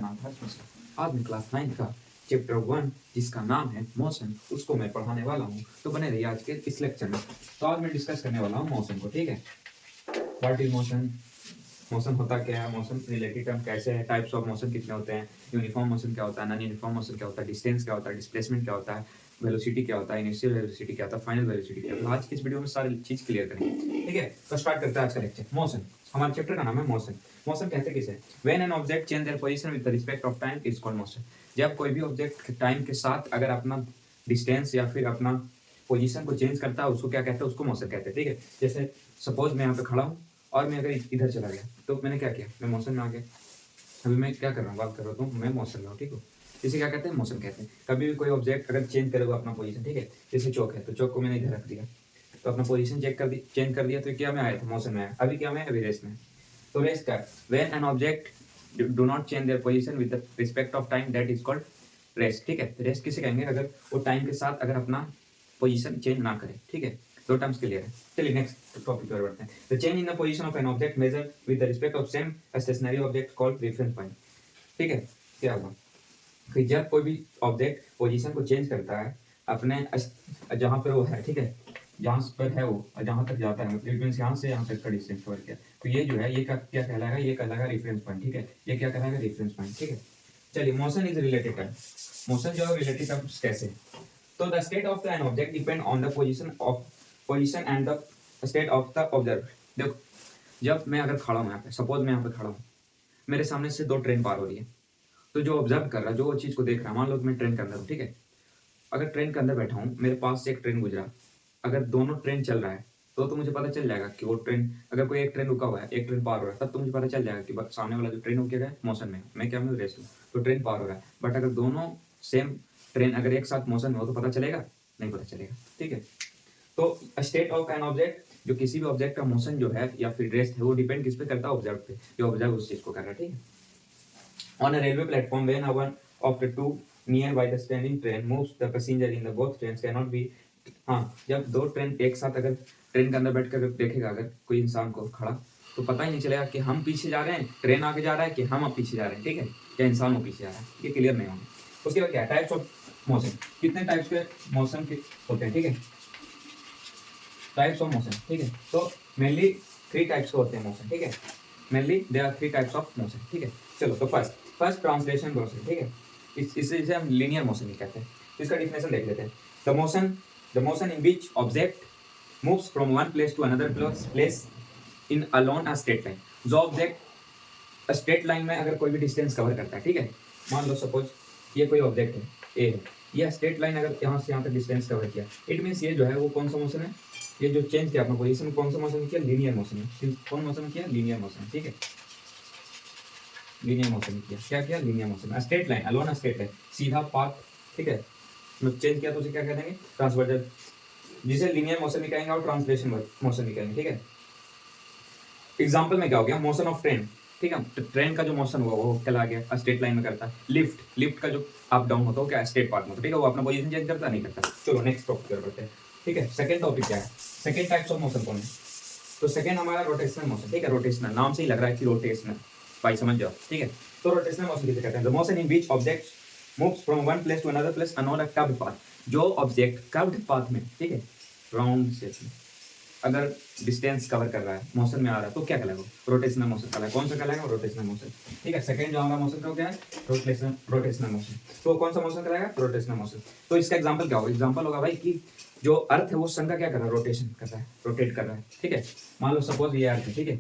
नाम है हर्ष। आज मैं क्लास 9 का चैप्टर 1 जिसका नाम है मोशन उसको मैं पढ़ाने वाला हूँ। तो बने रहिए आज के इस लेक्चर में। तो आज मैं डिस्कस करने वाला हूँ मोशन को। ठीक है, व्हाट इज मोशन, मोशन होता क्या है, मोशन रिलेटेड टर्म कैसे है, टाइप्स ऑफ मोशन कितने होते हैं, यूनिफॉर्म मोशन क्या होता है, नॉन यूनिफॉर्म मोशन क्या होता है, डिस्टेंस क्या होता है, डिस्प्लेसमेंट क्या होता है, वेलोसिटी क्या होता है, इनिशियल वेलोसिटी क्या होता है, फाइनल वेलोसिटी क्या होता है। आज की इस वीडियो में सारी चीज क्लियर करेंगे। ठीक है, तो स्टार्ट करते हैं आज का लेक्चर। मोशन, हमारे चैप्टर का नाम है मोशन। मोशन कहते किसे? When an object change their position with respect of time is called motion. जब कोई भी ऑब्जेक्ट टाइम के साथ अगर अपना डिस्टेंस या फिर अपना पोजीशन को चेंज करता है उसको क्या कहते हैं, उसको मोशन कहते हैं। ठीक है, जैसे सपोज मैं यहाँ पे खड़ा हूँ और मैं अगर इधर चला गया तो मैंने क्या किया, मैं मोशन में आ गया। अभी मैं क्या कर रहा हूँ, बात कर रहा हूँ, मैं मोशन में हूँ। ठीक है, इसे क्या कहते हैं, मोशन कहते हैं। कभी भी कोई ऑब्जेक्ट अगर चेंज करेगा अपना पोजीशन, ठीक है, जैसे चौक है तो चौक को मैंने इधर रख दिया तो अपना पोजीशन चेंज कर दिया तो क्या में आया था, मोशन में आया। अभी क्या में, अभी रेस्ट में। तो रेस्ट का when an object do not change their position with respect of time that is called rest. ठीक है, रेस्ट किसे कहेंगे, अगर वो टाइम के साथ अगर अपना पोजीशन चेंज ना करे। ठीक है, दो टर्म्स क्लियर है। चलिए नेक्स्ट टॉपिक पर बढ़ते हैं। The change in the position of an object measure with the respect of same stationary object called reference point. ठीक है, क्या हुआ कि जब कोई भी ऑब्जेक्ट पोजीशन को चेंज करता है अपने जहाँ पर वो है, ठीक है, जहाँ पर है वो और जहाँ तक जाता है, इट मीन्स यहाँ से यहाँ तक का डिस्टेंस कवर किया, तो ये जो है ये क्या कहलाएगा, ये कहलाएगा रेफरेंस पॉइंट। ठीक है, ये क्या कहलाएगा, रेफरेंस पॉइंट। ठीक है, चलिए motion is related term. Motion जो है रिलेटेड टर्म कैसे? तो the state of the an object depend on the position and the state of the observe. देखो, जब मैं अगर खड़ा हूँ यहाँ पे, सपोज मैं यहाँ पे खड़ा हूँ, मेरे सामने से दो ट्रेन पार हो रही है, तो जो ऑब्जर्व कर रहा है, जो वो चीज़ को देख रहा है, मान लो कि मैं ट्रेन के अंदर हूँ। ठीक है, अगर ट्रेन के अंदर बैठा हूँ, मेरे पास से एक ट्रेन गुजरा, अगर दोनों ट्रेन चल रहा है तो मुझे पता चल जाएगा कि वो ट्रेन, अगर कोई एक ट्रेन रुका हुआ है, एक ट्रेन पार हो रहा है, तब तो मुझे पता चल जाएगा कि सामने वाला जो ट्रेन हो क्या है, मोशन में है, मैं क्या में, रेस्ट में, तो ट्रेन पार हो रहा है। बट अगर दोनों सेम ट्रेन अगर एक साथ मोशन में हो तो पता चलेगा, नहीं पता चलेगा। ठीक है, तो स्टेट ऑफ एन ऑब्जेक्ट, जो किसी भी ऑब्जेक्ट का मोशन जो है या फिर रेस्ट है, वो डिपेंड किस पे करता है, ऑब्जर्व पे, जो ऑब्जर्व उस चीज को कर रहा है। ठीक है, on a railway platform when one of the two near by the standing train moves the passenger in the both trains can not B. हाँ, जब दो ट्रेन एक साथ अगर ट्रेन के अंदर बैठ कर देखेगा अगर कोई इंसान को खड़ा, तो पता ही नहीं चलेगा कि हम पीछे जा रहे हैं, ट्रेन आगे जा रहा है, कि हम अब पीछे जा रहे हैं। ठीक है, या इंसान वो पीछे जा रहा है, ये क्लियर नहीं होगा। उसके बाद क्या है, टाइप्स ऑफ मोशन। कितने टाइप्स के मोशन के होते हैं? ठीक है, टाइप्स ऑफ मोशन। ठीक है, तो मेनली 3 टाइप्स के होते हैं मोशन। ठीक है, mainly there are 3 types of motion. ठीक है, चलो तो फर्स्ट ट्रांसलेशन मोशन। ठीक है, इसे हम लीनियर मोशन ही कहते हैं। इसका डिफिनेशन देख लेते हैं। The motion in which object moves from one place to another place in along a straight line. जो ऑब्जेक्ट स्ट्रेट लाइन में अगर कोई भी डिस्टेंस कवर करता है, ठीक है, मान लो सपोज ये कोई ऑब्जेक्ट है, ए है, ये स्ट्रेट लाइन अगर यहाँ से यहाँ तक डिस्टेंस कवर किया, इट मीन्स ये जो है वो कौन सा मोशन है, ये जो चेंज किया अपना पोजीशन, कौन सा मोशन किया, लीनियर मोशन है। कौन मोशन किया, लीनियर मोशन। ठीक है, लीनियर मोशन किया, क्या किया, linear motion, straight line, alone straight line, सीधा पाथ। ठीक है, मतलब चेंज किया तो उसे क्या कह देंगे, ट्रांसवर्जन, जिसे लीनियर मोशन भी कहेंगे और ट्रांसलेशन मोशन भी कहेंगे। ठीक है, एग्जांपल में क्या हो गया, मोशन ऑफ ट्रेन। ठीक है, तो ट्रेन का जो मोशन हुआ वो चला गया, स्ट्रेट लाइन में करता है। लिफ्ट का जो अप डाउन होता है वो क्या, स्ट्रेट पाथ में। ठीक है, वो अपना पोजीशन चेंज करता नहीं करता। चलो नेक्स्ट टॉपिक पर बढ़ते हैं। ठीक है, सेकंड टॉपिक क्या है, सेकंड टाइप्स ऑफ मोशन कौन है? तो सेकंड हमारा रोटेशनल मोशन। ठीक है, रोटेशनल, नाम से ही लग रहा है कि रोटेशनल, भाई समझ जाओ। ठीक है, तो रोटेशनल मोशन किसे कहते हैं? The motion in which object moves from one place to another place on a curved path. जो ऑब्जेक्ट कर्व्ड पाथ में, ठीक है, राउंड शेप में अगर डिस्टेंस कवर कर रहा है, मोशन में आ रहा है, तो क्या कहलाएगा, रोटेशनल मोशन कहलाएगा। कौन सा कहलाएगा, रोटेशनल मोशन। ठीक है, सेकंड जो हमारा मोशन का क्या है, रोटेशनल मोशन। तो कौन सा मोशन कहलाएगा, रोटेशनल मोशन। तो इसका एग्जांपल क्या होगा, एग्जांपल होगा भाई कि जो अर्थ है वो सन का क्या कर रहा है, रोटेशन कर रहा है, रोटेट कर रहा है। ठीक है, मान लो सपोज ये अर्थ है, ठीक है,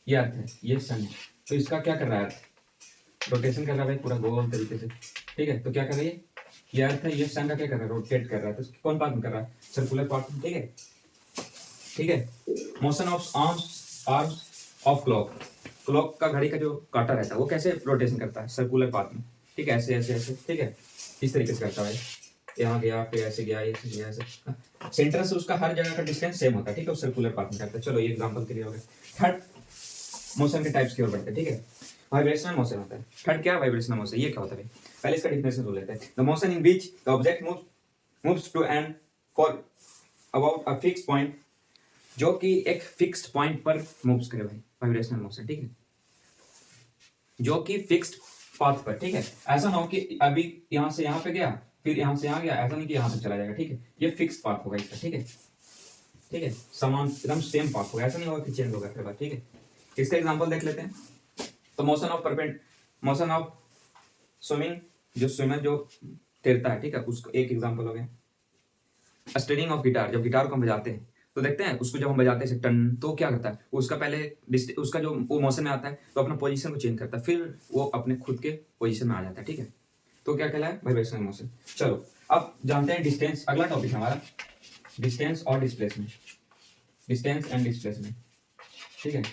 ये अर्थ है, ये सन है, तो इसका क्या कर रहा है, अर्थ रोटेशन कर रहा है भाई पूरा गोल तरीके से। ठीक है, तो क्या कर रही है, ये अर्थ है, ये सन का क्या कर रहा है, रोटेट कर रहा है, तो कौन पार्ट में कर रहा है, सर्कुलर पार्ट में। ठीक है, ठीक है, motion of arms of clock का घड़ी का जो काटा रहता है वो कैसे रोटेशन करता है, सर्कुलर पाथ में। ठीक है, ऐसे ऐसे ऐसे। ठीक है, इस तरीके से करता है, यहाँ गया, फिर ऐसे गया, ऐसे गया, ऐसे। सेंटर से उसका हर जगह का डिस्टेंस सेम होता है। ठीक है, सर्कुलर पाथ में करता है। चलो ये एग्जांपल के लिए हो गया। थर्ड मोशन के टाइप्स की ओर बढ़ते हैं। ठीक है, वाइब्रेशनल मोशन होता है। थर्ड क्या है, वाइब्रेशनल मोशन। ये क्या होता है, पहले इसका डिफिनेशन सुन लेते हैं। The motion in which the object moves to and fro about a fixed point, जो कि एक फिक्स्ड पॉइंट पर मूव्स करे भाई, वाइब्रेशनल मोशन। ठीक है, जो कि फिक्स्ड पाथ पर, ठीक है। ऐसा ना हो कि अभी यहाँ से यहाँ पे गया फिर यहाँ से यहाँ गया, ऐसा नहीं कि यहाँ से चला जाएगा, ठीक है। ये फिक्स पाथ होगा इसका, ठीक है, ठीक है, समान एकदम सेम पाथ होगा, ऐसा नहीं होगा कि चेंज होगा फिर, ठीक है। इसका एग्जांपल देख लेते हैं। तो मोशन ऑफ स्विमिंग, जो स्विमर जो तैरता है, ठीक है, उसको एक एग्जांपल हो गया। स्ट्रिंग ऑफ गिटार, जब गिटार को हम बजाते हैं तो देखते हैं उसको, जब हम बजाते हैं टन, तो क्या करता है उसका पहले उसका जो वो मोशन में आता है तो अपना पोजीशन को चेंज करता है, फिर वो अपने खुद के पोजीशन में आ जाता है, ठीक है। तो क्या कहलाए वाइब्रेशनल मोशन। चलो अब जानते हैं डिस्टेंस, अगला टॉपिक हमारा डिस्टेंस और डिस्प्लेसमेंट, डिस्टेंस एंड डिस्प्लेसमेंट, ठीक है।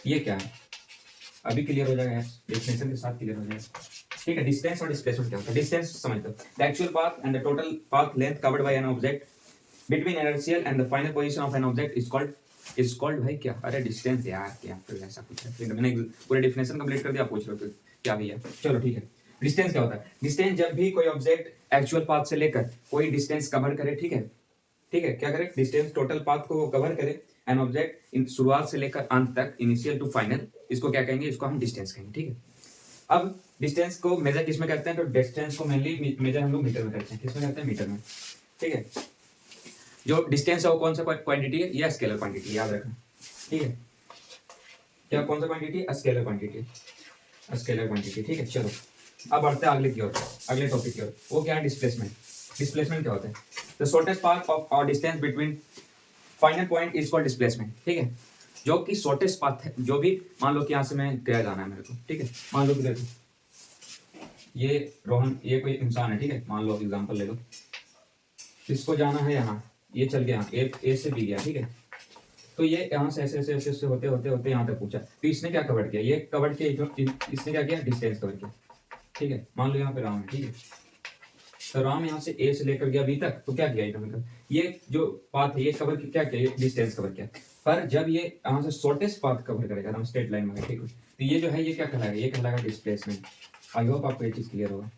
ये क्या है अभी क्लियर हो जाएगा, डेफिनेशन के साथ क्लियर हो जाएगा, ठीक है। डिस्टेंस और डिस्प्लेसमेंट क्या होता है। डिस्टेंस समझ लो, the actual path and the total path length covered by an object between inertial and the final position of an object is called भाई क्या, अरे डिस्टेंस यार, क्या फिर ऐसा कुछ है, फिर मैंने पूरे डेफिनेशन कंप्लीट कर दिया, पूछ लो फिर क्या भैया। चलो ठीक है, डिस्टेंस क्या होता है। डिस्टेंस जब भी कोई ऑब्जेक्ट एक्चुअल पाथ से लेकर कोई डिस्टेंस कवर करे, ठीक है, ठीक है, क्या करे, डिस्टेंस टोटल पाथ को कवर करे एन ऑब्जेक्ट इन शुरुआत से लेकर अंत तक, इनिशियल टू फाइनल, इसको क्या कहेंगे, इसको हम डिस्टेंस कहेंगे, ठीक है। अब डिस्टेंस को मेजर किस में करते हैं, तो डिस्टेंस को मेनली मेजर हम लोग मीटर में करते हैं, किस में करते हैं, मीटर में, ठीक है। जो डिस्टेंस है वो कौन सा क्वांटिटी है, ये स्केलर क्वांटिटी, याद रखना, ठीक है। क्या कौन सा क्वांटिटी है, स्केलर क्वांटिटी, स्केलर क्वांटिटी, ठीक है। चलो अब बढ़ते हैं अगले की ओर, अगले टॉपिक की ओर, वो क्या है, डिस्प्लेसमेंट। डिस्प्लेसमेंट क्या होता है, द शॉर्टेस्ट पाथ ऑफ और distance between final point is called displacement, ठीक है। जो कि शॉर्टेस्ट पाथ है, जो भी मान लो कि यहाँ से मैं गया जाना है मेरे को, ठीक है, मान लो कि देखो ये रोहन, ये कोई इंसान है, ठीक है, मान लो एग्जांपल ले लो, इसको जाना है यहाँ, ये चल गया ए से बी गया, ठीक है। तो ये यहाँ से ऐसे ऐसे ऐसे ऐसे होते होते होते यहाँ तक पूछा, तो इसने क्या कवर किया, ये कवर किया, इसने क्या किया, डिस्टेंस कवर किया, ठीक है। मान लो यहाँ पे राम है, ठीक है, तो राम यहाँ से ए से लेकर गया बी तक, तो क्या किया इन्होंने, ये जो पाथ है ये कवर क्या किया, डिस्टेंस कवर किया। पर जब ये यहाँ से शॉर्टेस्ट पाथ कवर करेगा, हम स्ट्रेट लाइन में, ठीक है, तो ये जो है ये क्या कहलाएगा, ये कहलाएगा डिस्प्लेसमेंट। आई होप आपको ये चीज क्लियर होगा,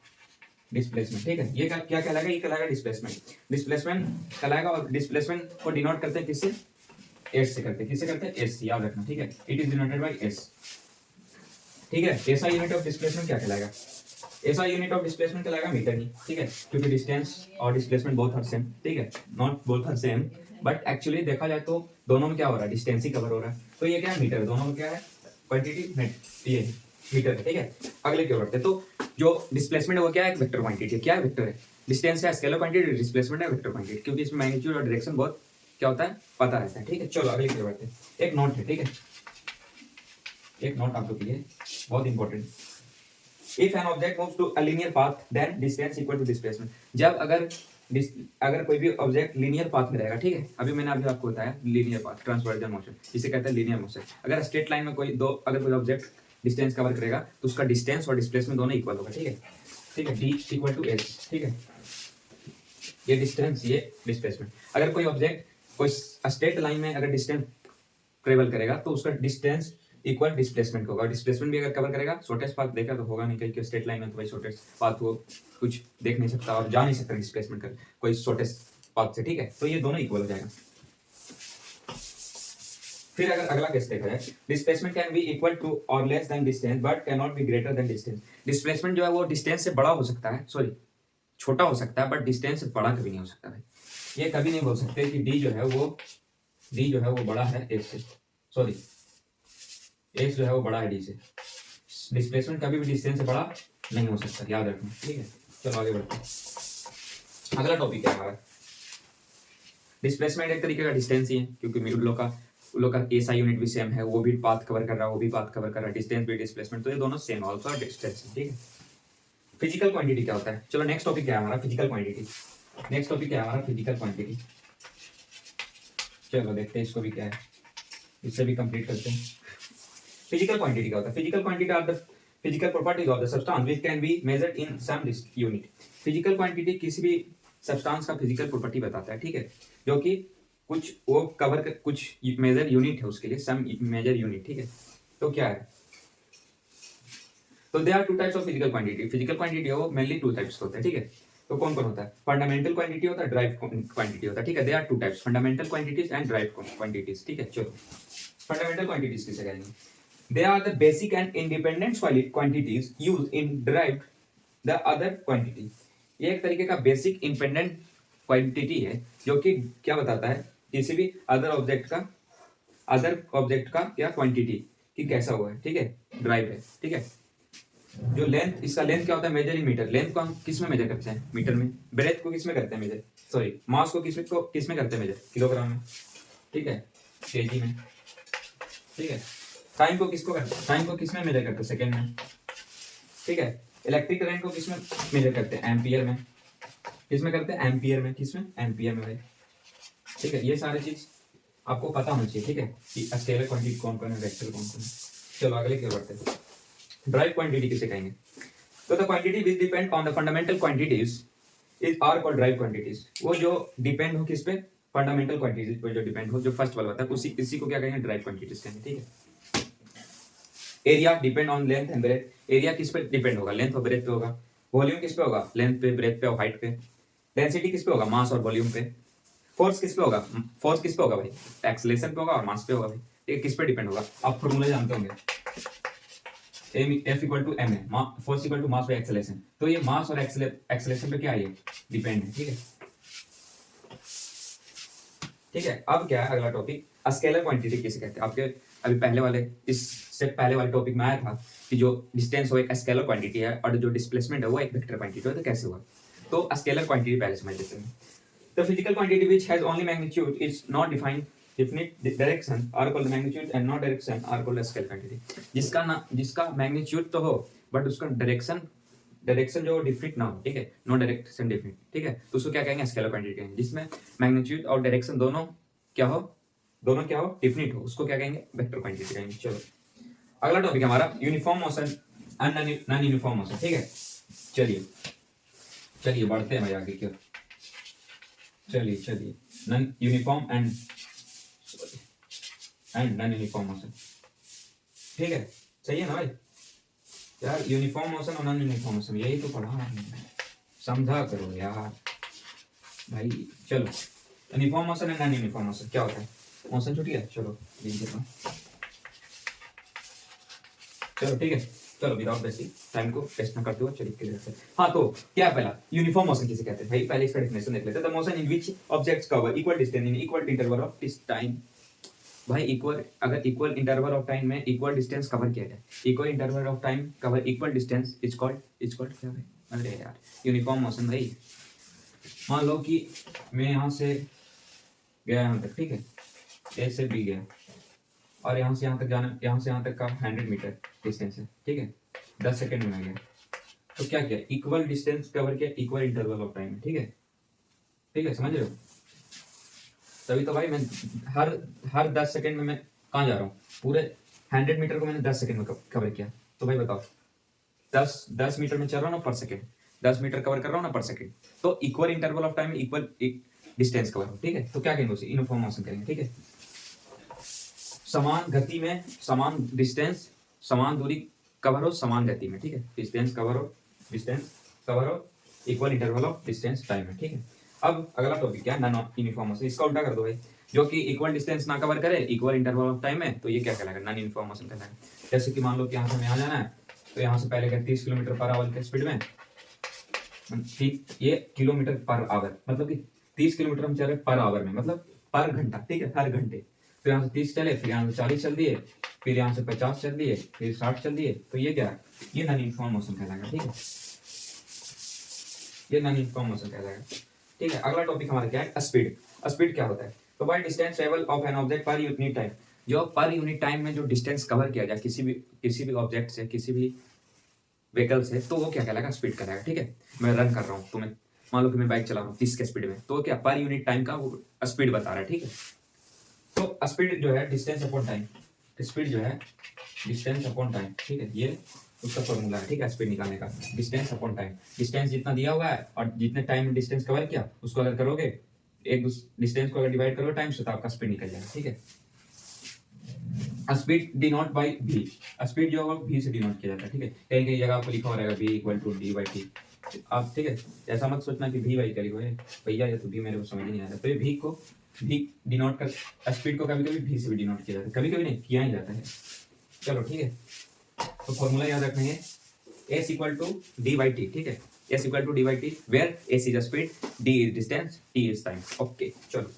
डिस्प्लेसमेंट, ठीक है। ये क्या कहलाएगा, ये कहलाएगा डिस्प्लेसमेंट, डिस्प्लेसमेंट कहलाएगा। और डिस्प्लेसमेंट को डिनोट करते हैं किससे, एस से करते हैं, किससे करते हैं, एस से, याद रखना, ठीक है। It is denoted by S, ठीक है। ऐसा यूनिट ऑफ डिस्प्लेसमेंट क्या कहलाएगा, ऐसा यूनिट ऑफ डिस्प्लेसमेंट कहलाएगा मीटर ही, ठीक है, क्योंकि डिस्टेंस और डिस्प्लेसमेंट बोथ आर सेम, ठीक है, not both are same, but actually देखा जाए तो दोनों में क्या हो रहा है, डिस्टेंस ही कवर हो रहा है, तो ये क्या है, मीटर, दोनों में क्या है, क्वांटिटी, ये मीटर है, ठीक है। अगले की ओर बढ़ते हैं। तो जो डिस्प्लेसमेंट है वो क्या है, एक वेक्टर क्वांटिटी है, क्या है, वेक्टर है। डिस्टेंस है स्केलर क्वांटिटी, डिस्प्लेसमेंट है वेक्टर क्वांटिटी, क्योंकि इसमें मैग्नीट्यूड और डायरेक्शन बहुत क्या होता है, पता रहता है, ठीक है। चलो अगले की ओर बढ़ते हैं। एक नोट है, ठीक है, एक नोट आप लोग के लिए बहुत important. If an object moves to a linear path, then distance equal to displacement. जब अगर कोई भी ऑब्जेक्ट लीनियर पाथ में रहेगा, ठीक है, अभी मैंने अभी आपको बताया लीनियर पाथ, ट्रांसवर्जन मोशन, इसे कहते हैं लीनियर मोशन। अगर स्ट्रेट लाइन में अगर कोई ऑब्जेक्ट डिस्टेंस कवर करेगा तो उसका डिस्टेंस और डिस्प्लेसमेंट दोनों इक्वल होगा, ठीक है, ठीक है, d इक्वल टू एच, ठीक है, ये डिस्टेंस, ये डिस्प्लेसमेंट। अगर कोई ऑब्जेक्ट कोई स्ट्रेट लाइन में अगर डिस्टेंस ट्रेवल करेगा तो उसका डिस्टेंस इक्वल डिस्प्लेसमेंट होगा। डिस्प्लेसमेंट भी अगर कवर करेगा, शॉर्टेस्ट पाथ देखा तो होगा नहीं, कहीं स्ट्रेट लाइन में तो भाई शॉर्टेस्ट पाथ वो कुछ देख नहीं सकता और जा नहीं सकता डिस्प्लेसमेंट कर कोई शॉर्टेस्ट पाथ से, ठीक है, तो ये दोनों इक्वल हो जाएगा। फिर अगर अगला केस देखा जाए, displacement can be equal to और less than distance but can not be greater than distance. Displacement जो है वो डिस्टेंस से बड़ा हो सकता है, सॉरी छोटा हो सकता है, बट डिस्टेंस से बड़ा कभी नहीं हो सकता भाई। ये कभी नहीं बोल सकते कि डी जो है वो बड़ा है एस से, सॉरी एस जो है वो बड़ा है डी से। डिस्प्लेसमेंट कभी भी डिस्टेंस से बड़ा नहीं हो सकता, याद रखना, ठीक है। चलो आगे बढ़ते हैं। अगला टॉपिक है हमारा डिस्प्लेसमेंट, एक तरीके का डिस्टेंस ही है, क्योंकि उन लोग का एसआई यूनिट भी सेम है, वो भी पाथ कवर कर रहा है, वो भी पाथ कवर कर रहा है, डिस्टेंस भी डिस्प्लेसमेंट, तो ये दोनों सेम ऑल्सो डिस्टेंस, ठीक है। फिजिकल क्वांटिटी क्या होता है, चलो नेक्स्ट टॉपिक क्या है हमारा, फिजिकल क्वांटिटी। नेक्स्ट टॉपिक क्या है हमारा, फिजिकल क्वांटिटी। चलो देखते हैं इसको भी क्या है, इससे भी कंप्लीट करते हैं। फिजिकल क्वांटिटी क्या होता है, physical quantity are the physical properties of the substance which can be measured in some unit. Physical quantity किसी भी सब्सटेंस का फिजिकल प्रॉपर्टी बताता है, ठीक है, जो कि कुछ वो कवर कर कुछ मेजर यूनिट है उसके लिए, सम मेजर यूनिट, ठीक है। तो क्या है, तो they are two types of physical quantity. Physical quantity हो मेनली टू टाइप्स होते हैं, ठीक है। तो कौन कौन होता है, फंडामेंटल क्वांटिटी होता है, ड्राइव क्वांटिटी होता है, ठीक है। They are two types, fundamental quantities and derived quantities, ठीक है। चलो फंडामेंटल क्वांटिटीज किसे कहेंगे, They are the basic and independent quantities used in derived the other quantity. ये एक तरीके का बेसिक इंडिपेंडेंट क्वांटिटी है जो कि क्या बताता है किसी भी अदर ऑब्जेक्ट का क्या क्वांटिटी कि कैसा हुआ है, ठीक है, ड्राइव है, ठीक है। जो लेंथ, इसका लेंथ क्या होता है, मेजर इन मीटर। लेंथ को हम किस में मेजर करते हैं, मीटर में। ब्रेथ को किस में करते हैं मेजर, सॉरी मास को किस में करते हैं मेजर, किलोग्राम में, ठीक है, केजी में, ठीक है। टाइम को किसको करते हैं, टाइम को किस में मेजर करते हैं, सेकंड में, ठीक है। इलेक्ट्रिक करंट को किस में मेजर करते हैं, एम्पियर में। किस में करते हैं, एम्पियर में। किस में, एम्पियर में भाई, ठीक है। ये सारी चीज आपको पता होना चाहिए, ठीक है, कि स्केलर क्वांटिटी कौन कौन है, वेक्टर कौन कौन है। चलो अगले की ओर बढ़ते हैं। ड्राइव क्वांटिटी किसे कहेंगे, तो the quantity which depend on the fundamental quantities is are called derived quantities. वो जो डिपेंड हो किस पे, फंडामेंटल क्वांटिटीज पर जो डिपेंड हो, जो फर्स्ट वाला होता है उसी इसी को क्या कहेंगे, ड्राइव क्वांटिटीज कहेंगे, ठीक है। Area depend on length and breadth. Area किस पे डिपेंड होगा, लेंथ और ब्रेथ पे होगा। वॉल्यूम किस पे होगा, लेंथ पे, ब्रेथ पे और हाइट पे। डेंसिटी किस पे होगा, मास और वॉल्यूम पे। फोर्स किस पे होगा, फोर्स किस पे होगा भाई, एक्सेलरेशन पे होगा और मास पे होगा भाई, ठीक है। किस पे डिपेंड होगा, आप फॉर्मूला जानते होंगे, F इक्वल टू एम है, force equal to mass by acceleration. तो ये मास और एक्सेलरेशन पे क्या है, डिपेंड है, ठीक है, ठीक है। अब क्या है अगला टॉपिक, स्केलर क्वांटिटी किसे कहते हैं। आपके अभी पहले वाले, इससे पहले वाले टॉपिक में आया था कि जो डिस्टेंस हो एक स्केलर क्वांटिटी है और जो डिस्प्लेसमेंट है वो एक वेक्टर क्वांटिटी है, तो कैसे हुआ। तो स्केलर क्वांटिटी पहले समझ लेते हैं। The physical quantity which has only magnitude is not defined definite direction are called magnitude and not direction are called scale quantity। जिसका मैग्नीट्यूड तो हो बट उसका डायरेक्शन जो डिफिनिट ना हो, ठीक है, नो डायरेक्शन डिफिनिट, ठीक है, तो उसको क्या कहेंगे, स्केलर क्वांटिटी कहेंगे। जिसमें मैग्नीट्यूड और डायरेक्शन दोनों क्या हो डिफिनिट हो, उसको क्या कहेंगे, वेक्टर क्वांटिटी कहेंगे। चलो अगला टॉपिक हमारा uniform motion and non uniform motion, ठीक है। चलिए बढ़ते हैं भाई आगे की ओर। चलिए non uniform and non uniform motion, ठीक है, सही है ना भाई यार। यूनिफॉर्म मोशन और नॉन यूनिफॉर्म मोशन यही तो पढ़ा है, समझा करो यार भाई। चलो uniform motion and non uniform motion क्या होता है, मोशन छुट्टी है, चलो लिख देता हूं, चलो ठीक है। चलो विदाउट बेसिक टाइम को वेस्ट ना करते हुए चलिए क्लियर करते हैं। हाँ तो क्या है पहला, यूनिफॉर्म मोशन किसे कहते हैं भाई, पहले इसका डेफिनेशन देख लेते हैं। The motion in which objects cover equal distance in equal interval of time. भाई इक्वल, अगर इक्वल इंटरवल ऑफ टाइम में इक्वल डिस्टेंस कवर किया जाए, equal interval of time cover equal distance is called क्या भाई, अरे यार यूनिफॉर्म मोशन भाई। मान लो कि मैं यहाँ से गया यहाँ तक, ठीक है, ए से बी गया और यहाँ से यहाँ तक जाना, यहाँ से यहाँ तक का 100 मीटर डिस्टेंस है, ठीक है, 10 सेकंड में गया। तो क्या किया, इक्वल डिस्टेंस कवर किया इक्वल इंटरवल ऑफ टाइम, ठीक है, समझ रहे हो। तभी तो भाई मैं हर 10 सेकंड में मैं कहाँ जा रहा हूँ, पूरे 100 मीटर को मैंने 10 सेकंड में कवर किया। तो भाई बताओ 10 मीटर में चल रहा हूँ ना पर सेकंड, 10 मीटर कवर कर रहा हूँ ना पर सेकंड, तो equal interval of time equal distance cover हो, ठीक है। तो क्या कहेंगे उसे, यूनिफॉर्म मोशन करेंगे, ठीक है। समान गति में समान डिस्टेंस, समान दूरी कवर हो समान गति में, ठीक है, डिस्टेंस कवर हो equal interval of distance time में, ठीक है। अब अगला टॉपिक क्या है, नॉन यूनिफॉर्म मोशन। इसका उल्टा कर दो भाई, जो कि इक्वल डिस्टेंस ना कवर करे इक्वल इंटरवल ऑफ टाइम में, तो ये क्या कहलाएगा, नॉन यूनिफॉर्म मोशन कहलाएगा। जैसे कि मान लो कि यहाँ से हमें यहाँ जाना है, तो यहाँ से पहले 30 किलोमीटर पर आवर के स्पीड में, ये किलोमीटर पर आवर मतलब कि 30 किलोमीटर हम चल रहे पर आवर में, मतलब पर घंटा, ठीक है, हर घंटे। तो यहाँ से 30 चले, फिर यहाँ से 40 चल दिए, फिर यहाँ से 50 चल दिए, फिर 60 चल दिए, तो ये क्या है, ये नॉन यूनिफॉर्म मोशन कहलाएगा, ठीक है, ये नॉन यूनिफॉर्म मोशन कहलाएगा, ठीक है। अगला टॉपिक हमारा क्या है, स्पीड। स्पीड क्या होता है, तो by distance travel of an object पर यूनिट टाइम। जो पर यूनिट टाइम में जो डिस्टेंस कवर किया जाए किसी भी ऑब्जेक्ट से, किसी भी व्हीकल से, तो वो क्या कहलाएगा, स्पीड कहलाएगा, ठीक है। मैं रन कर रहा हूँ, तो मैं मान लो कि मैं बाइक चला रहा हूँ 30 के स्पीड में, तो क्या पर यूनिट टाइम का वो स्पीड बता रहा है, ठीक है। तो स्पीड जो है डिस्टेंस अपॉन टाइम, स्पीड जो है डिस्टेंस अपॉन टाइम, ठीक है, ये उसका फॉर्मूला है, ठीक है, स्पीड निकालने का, डिस्टेंस अपॉन टाइम। डिस्टेंस जितना दिया हुआ है और जितने टाइम में डिस्टेंस कवर किया उसको अगर करोगे, एक डिस्टेंस को अगर डिवाइड करो टाइम से, तो आपका स्पीड निकल जाएगा, ठीक है। Speed denote by v, speed जो होगा v से डिनोट किया जाता है, ठीक है। कहीं कहीं जगह आपको लिखा हो रहेगा v equal to d by t, आप ठीक है, ऐसा मत सोचना कि v बाई क्या लिखो है भैया, ये तो v मेरे को समझ नहीं आ रहा। तो ये v डिनोट कर, स्पीड को कभी कभी v से भी डिनोट किया जाता है, कभी कभी नहीं किया ही जाता है, चलो ठीक है, तो फॉर्मूला याद रखना है, s equal to D by T, ठीक है, s equal to D by T, where s is speed, d is distance, t is time. Okay चलो,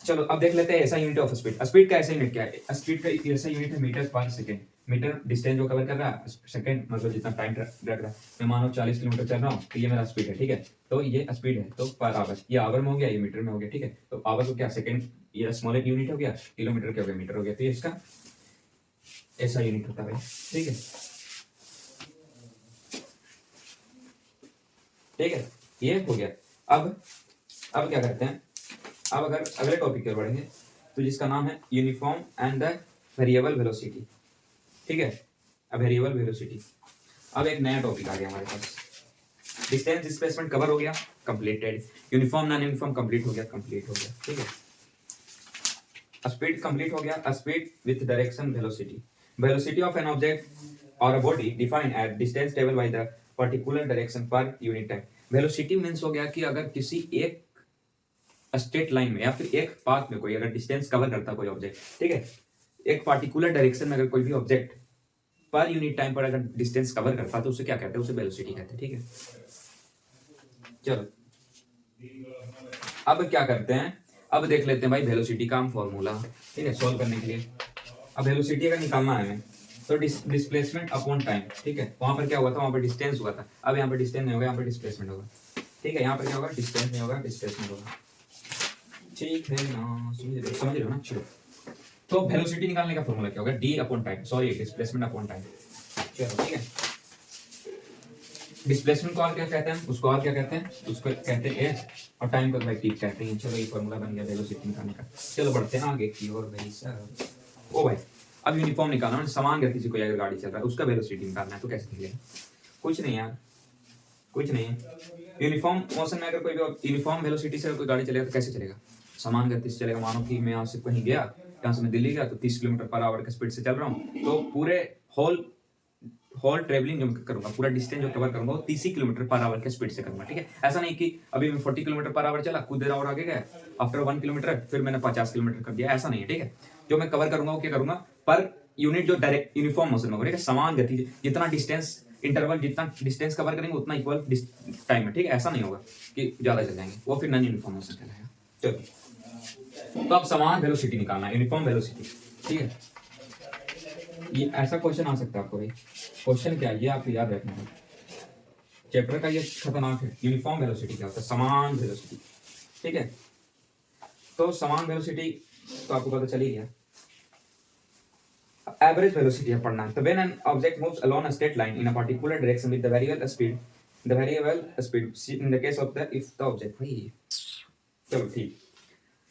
चलो अब देख लेते हैं ऐसा यूनिट ऑफ स्पीड। स्पीड का ऐसा यूनिट क्या है? स्पीड का ऐसा यूनिट है मीटर पर सेकंड। मीटर डिस्टेंस जो कवर कर रहा है, सेकंड मतलब जितना टाइम लग रहा है। मैं मानो 40 किलोमीटर चल रहा हूँ, तो ये मेरा स्पीड है, ठीक है, तो ये स्पीड है, तो पर आवर, ये आवर में हो गया, ये मीटर में हो गया, ठीक है, तो आवर को क्या सेकंड, ये स्मॉल यूनिट हो गया, किलोमीटर क्या हो गया, मीटर हो गया, तो ये इसका ऐसा यूनिट होता है भाई, ठीक है, ठीक है, ये हो गया। अब क्या करते हैं, अब अगर अगले टॉपिक की ओर बढ़ेंगे, तो जिसका नाम है uniform and the variable velocity, ठीक है, अब वेरिएबल वेलोसिटी। अब एक नया टॉपिक आ गया हमारे पास, डिस्टेंस डिस्प्लेसमेंट कवर हो गया, completed, uniform non uniform complete हो गया, ठीक है, स्पीड कंप्लीट हो गया, speed with direction velocity, velocity of an object और a body defined at distance table by the particular direction per unit time. Velocity means हो गया कि अगर किसी एक स्ट्रेट लाइन में या फिर एक पाथ में कोई अगर डिस्टेंस कवर करता है कोई ऑब्जेक्ट, ठीक है, एक पार्टिकुलर डायरेक्शन में अगर कोई भी ऑब्जेक्ट पर यूनिट टाइम पर अगर डिस्टेंस कवर करता है, तो उसे क्या कहते हैं, उसे वेलोसिटी कहते हैं, ठीक है। चलो अब क्या करते हैं, अब देख लेते हैं भाई वेलोसिटी का हम फॉर्मूला, ठीक है, सॉल्व करने के लिए। अब वेलोसिटी अगर निकालना है हमें, तो डिस्प्लेसमेंट अपॉन टाइम, ठीक है, वहां पर क्या हुआ था, वहां पर डिस्टेंस हुआ था, अब यहाँ पर डिस्टेंस नहीं होगा, यहाँ पर डिस्प्लेसमेंट होगा, ठीक है, यहाँ पर क्या होगा, डिस्टेंस नहीं होगा, डिस्प्लेसमेंट होगा, ठीक है ना, समझ रहे हो ना, चलो। तो वेलोसिटी निकालने का फॉर्मूला क्या होगा, D upon time, sorry displacement upon time, चलो ठीक है। डिस्प्लेसमेंट को और क्या कहते हैं, उसको और क्या कहते हैं, उसको कहते हैं एज, और टाइम को भाई टी कहते हैं। चलो ये फॉर्मूला बन गया वेलोसिटी निकालने का। चलो बढ़ते हैं आगे की ओर भाई साहब। ओ भाई अब यूनिफॉर्म निकालना है, समान गति से कोई अगर गाड़ी चल रहा है उसका वेलोसिटी निकालना है, तो कैसे निकलेगा, कुछ नहीं यार, कुछ नहीं है। यूनिफॉर्म मोशन में अगर कोई भी यूनिफॉर्म वेलोसिटी से कोई गाड़ी चलेगा तो कैसे चलेगा, समान गति से चलेगा। मानो कि मैं यहाँ से कहीं गया, यहाँ से मैं दिल्ली गया, तो 30 किलोमीटर पर आवर की स्पीड से चल रहा हूँ, तो पूरे होल होल ट्रेवलिंग जो करूंगा, पूरा डिस्टेंस जो कवर करूंगा वो 30 किलोमीटर पर आवर के स्पीड से करूंगा, ठीक है। ऐसा नहीं कि अभी मैं 40 किलोमीटर पर आवर चला, कुछ देर और आगे गया, आफ्टर 1 किलोमीटर फिर मैंने 50 किलोमीटर कर दिया, ऐसा नहीं है, ठीक है। जो मैं कवर करूंगा वो क्या करूंगा, पर यूनिट जो डायरेक्ट यूनिफॉर्म मोशन में, ठीक है, समान गति, जितना डिस्टेंस इंटरवल, जितना डिस्टेंस कवर करेंगे उतना इक्वल टाइम में, ठीक है। ऐसा नहीं होगा कि ज्यादा चल जाएंगे, वो फिर नॉन यूनिफॉर्म मोशन कहलाएगा। चलो तो अब समान वेलोसिटी निकालना है, यूनिफॉर्म वेलोसिटी, ठीक है। ये ऐसा क्वेश्चन आ सकता है आपको भाई, क्वेश्चन क्या है ये आपको याद रखना है, चैप्टर का ये खतरनाक है। यूनिफॉर्म वेलोसिटी क्या होता है, समान वेलोसिटी, ठीक है। तो समान वेलोसिटी तो आपको पता चल ही गया। एवरेज वेलोसिटी है पढ़ना है। तो when an object moves along a straight line in a particular direction with the variable speed, in the case of the if the object, भाई चलो ठीक,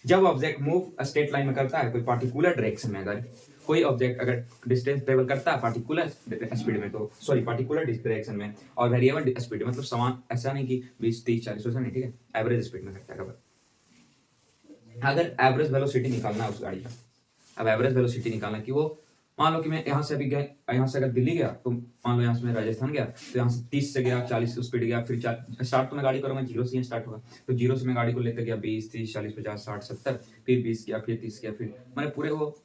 जब object move a straight line में करता है कोई पार्टिकुलर डायरेक्शन में, अगर कोई ऑब्जेक्ट अगर डिस्टेंस ट्रेवल करता है पार्टिकुलर स्पीड में, तो सॉरी पार्टिकुलर डायरेक्शन में, और वेरिएबल स्पीड मतलब समान, ऐसा नहीं कि 20 30 40 ऐसा नहीं, ठीक है, एवरेज स्पीड में करता है। अगर एवरेज वेलोसिटी निकालना है उस गाड़ी का, अब एवरेज वेलोसिटी निकालना कि वो, मान लो कि मैं यहाँ से अभी गया, यहाँ से अगर दिल्ली गया, तो मान लो यहाँ से मैं राजस्थान गया, तो यहाँ से 30 से गया, 40 स्पीड गया, फिर स्टार्ट तो मैं गाड़ी करूँगा जीरो से, स्टार्ट होगा, तो जीरो से मैं गाड़ी को लेते गया 20 30 40 50 60 70, फिर 20 गया, फिर 30 गया, फिर मैंने पूरे वो,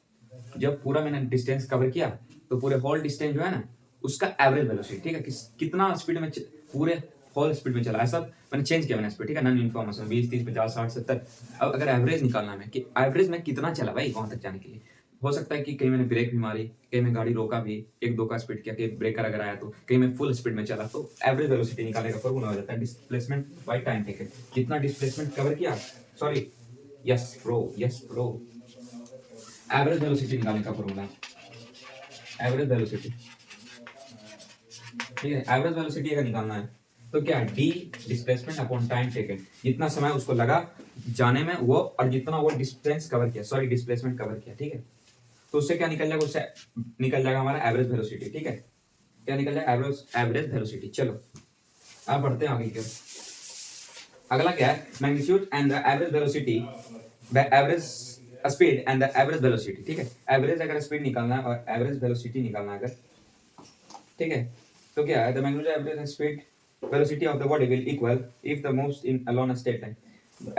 जब पूरा मैंने डिस्टेंस कवर किया, तो पूरे होल डिस्टेंस जो है ना, उसका एवरेज वेलोसिटी, ठीक है, कितना स्पीड में पूरे होल स्पीड में चला, ऐसा मैंने चेंज किया मैंने स्पीड, ठीक है, नॉन इन्फॉर्मेशन 20 30 50 60 70। अब अगर एवरेज निकालना है कि एवरेज में कितना चला भाई वहां तक जाने के लिए, हो सकता है कि कहीं मैंने ब्रेक भी मारी, कहीं मैं गाड़ी रोका भी, एक दो का स्पीड किया, कहीं ब्रेकर अगर आया, तो कहीं मैं फुल स्पीड में चला, तो एवरेज वेलोसिटी निकालने का फॉर्मूला हो जाता है डिस्प्लेसमेंट बाय टाइम टेकन, जितना डिस्प्लेसमेंट कवर किया, sorry yes bro, average velocity निकालने का फॉर्मूला, एवरेज वेलोसिटी, ठीक है। एवरेज वेलोसिटी अगर निकालना है तो क्या, D displacement upon time taken, जितना समय उसको लगा जाने में वो, और जितना वो डिस्टेंस कवर किया, सॉरी डिस्प्लेसमेंट कवर किया, ठीक है, तो उससे क्या निकल जाएगा, उससे निकल जाएगा हमारा एवरेज वेलोसिटी, ठीक है। क्या निकल जाएगा, एवरेज वेलोसिटी। चलो अब बढ़ते हैं आगे की ओर। अगला क्या है, magnitude and the average velocity, average speed and the average velocity, ठीक है। एवरेज अगर स्पीड निकालना है और एवरेज वेलोसिटी निकालना है अगर, ठीक है, तो क्या है, the magnitude average speed velocity of the body will equal if the moves in along a straight line.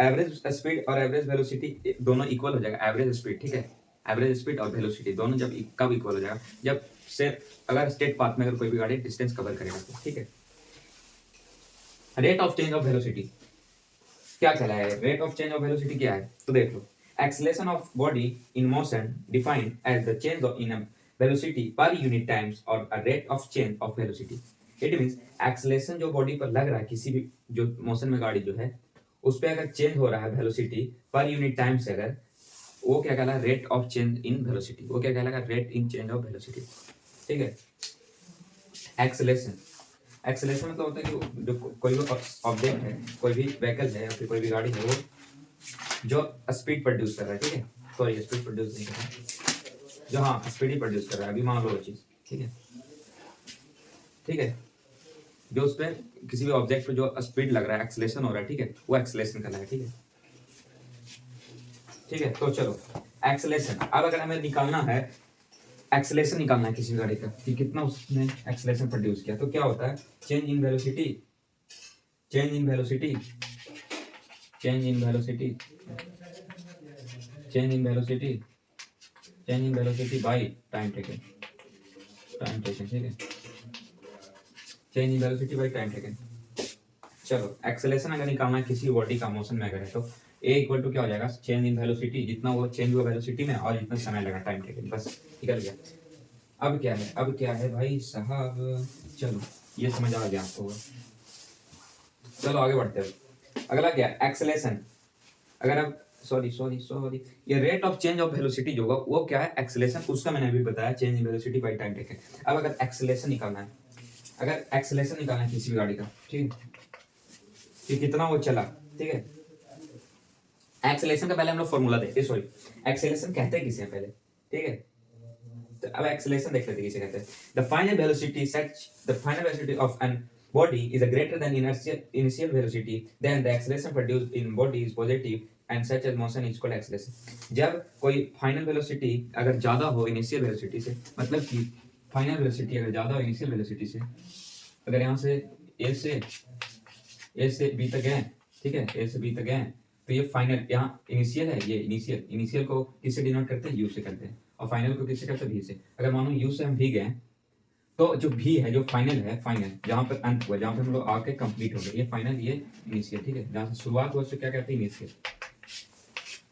Average speed और एवरेज वेलोसिटी दोनों इक्वल हो जाएगा, एवरेज स्पीड, ठीक है, एवरेज स्पीड और वेलोसिटी दोनों जब कब इक्वल हो जाएगा, जब से अगर स्ट्रेट पाथ में अगर कोई भी गाड़ी डिस्टेंस कवर करेगा तो, ठीक है। Rate of change of velocity क्या कहलाया है, rate of change of velocity क्या है, तो देख लो, acceleration of body in motion defined as the change of in a velocity per unit times और a rate of change of velocity. It means acceleration जो बॉडी पर लग रहा है, किसी भी जो मोशन में गाड़ी जो है उस पर अगर चेंज हो रहा है वेलोसिटी पर यूनिट टाइम से, अगर वो क्या कहला, rate of change in velocity, वो क्या कहलाएगा, rate in change of velocity, ठीक है। एक्सेलरेशन, एक्सेलरेशन मतलब होता है कि जो कोई भी ऑब्जेक्ट है, कोई भी व्हीकल है या फिर कोई भी गाड़ी है, वो जो स्पीड प्रोड्यूस कर रहा है, ठीक है, सॉरी स्पीड प्रोड्यूस नहीं कर रहा है, जो हाँ स्पीड ही प्रोड्यूस कर रहा है, अभी मान लो वो चीज़, ठीक है, ठीक है, जो उस पर किसी भी ऑब्जेक्ट पे जो स्पीड लग रहा है, एक्सेलरेशन हो रहा है, ठीक है, वो एक्सेलरेशन कहलाएगा, ठीक है, ठीक है। तो चलो एक्सेलरेशन, अब अगर हमें निकालना है, एक्सेलरेशन निकालना है किसी गाड़ी का कि कितना उसने एक्सेलरेशन प्रोड्यूस किया, तो क्या होता है, change in velocity, change in velocity, change in velocity, change in velocity, change in velocity bye time taken, time taken, ठीक है, change in velocity bye time taken. चलो एक्सेलरेशन अगर निकालना है किसी बॉडी का मोशन में अगर है, तो ए इक्वल टू क्या हो जाएगा, चेंज इन वेलोसिटी, जितना वो चेंज हुआ वेलोसिटी में और जितना समय लगा टाइम टेकन, बस निकल गया। अब क्या है, अब क्या है भाई साहब, चलो ये समझ आ गया आपको, चलो आगे बढ़ते हैं। अगला क्या है, एक्सेलरेशन, अगर अब सॉरी सॉरी सॉरी ये rate of change of velocity जो होगा वो क्या है, एक्सेलरेशन, उसका मैंने अभी बताया, change in velocity bye time taken. अब अगर एक्सेलरेशन निकालना है, अगर एक्सेलरेशन निकालना है किसी भी गाड़ी का, ठीक है, कि कितना वो चला, ठीक है, एक्सेलरेशन का पहले हम लोग फॉर्मूला देखते हैं, सॉरी एक्सेलरेशन कहते हैं किसे पहले, ठीक है, तो अब एक्सेलरेशन देख लेते हैं किसे कहते हैं। The final velocity such the final velocity of an body is a greater than initial velocity, then the acceleration produced in body is positive and such as motion is called acceleration। जब कोई final velocity अगर ज्यादा हो initial velocity से, मतलब कि final velocity अगर ज्यादा हो इनिशियल वेलोसिटी से, अगर यहाँ से ए से बी तक है, ठीक है, ए से बी तक है, तो ये फाइनल, यहाँ इनिशियल है, ये इनिशियल, इनिशियल को किससे डिनोट करते हैं, यू से करते हैं, और फाइनल को किससे करते हैं, भी से। अगर मानो यू से हम भी गए, तो जो भी है, जो फाइनल है, फाइनल जहाँ पर अंत हुआ, जहाँ पर हम लोग आके कंप्लीट हो गए, ये फाइनल, ये इनिशियल, ठीक है, जहाँ से शुरुआत हुआ उससे क्या कहते हैं, इनिशियल।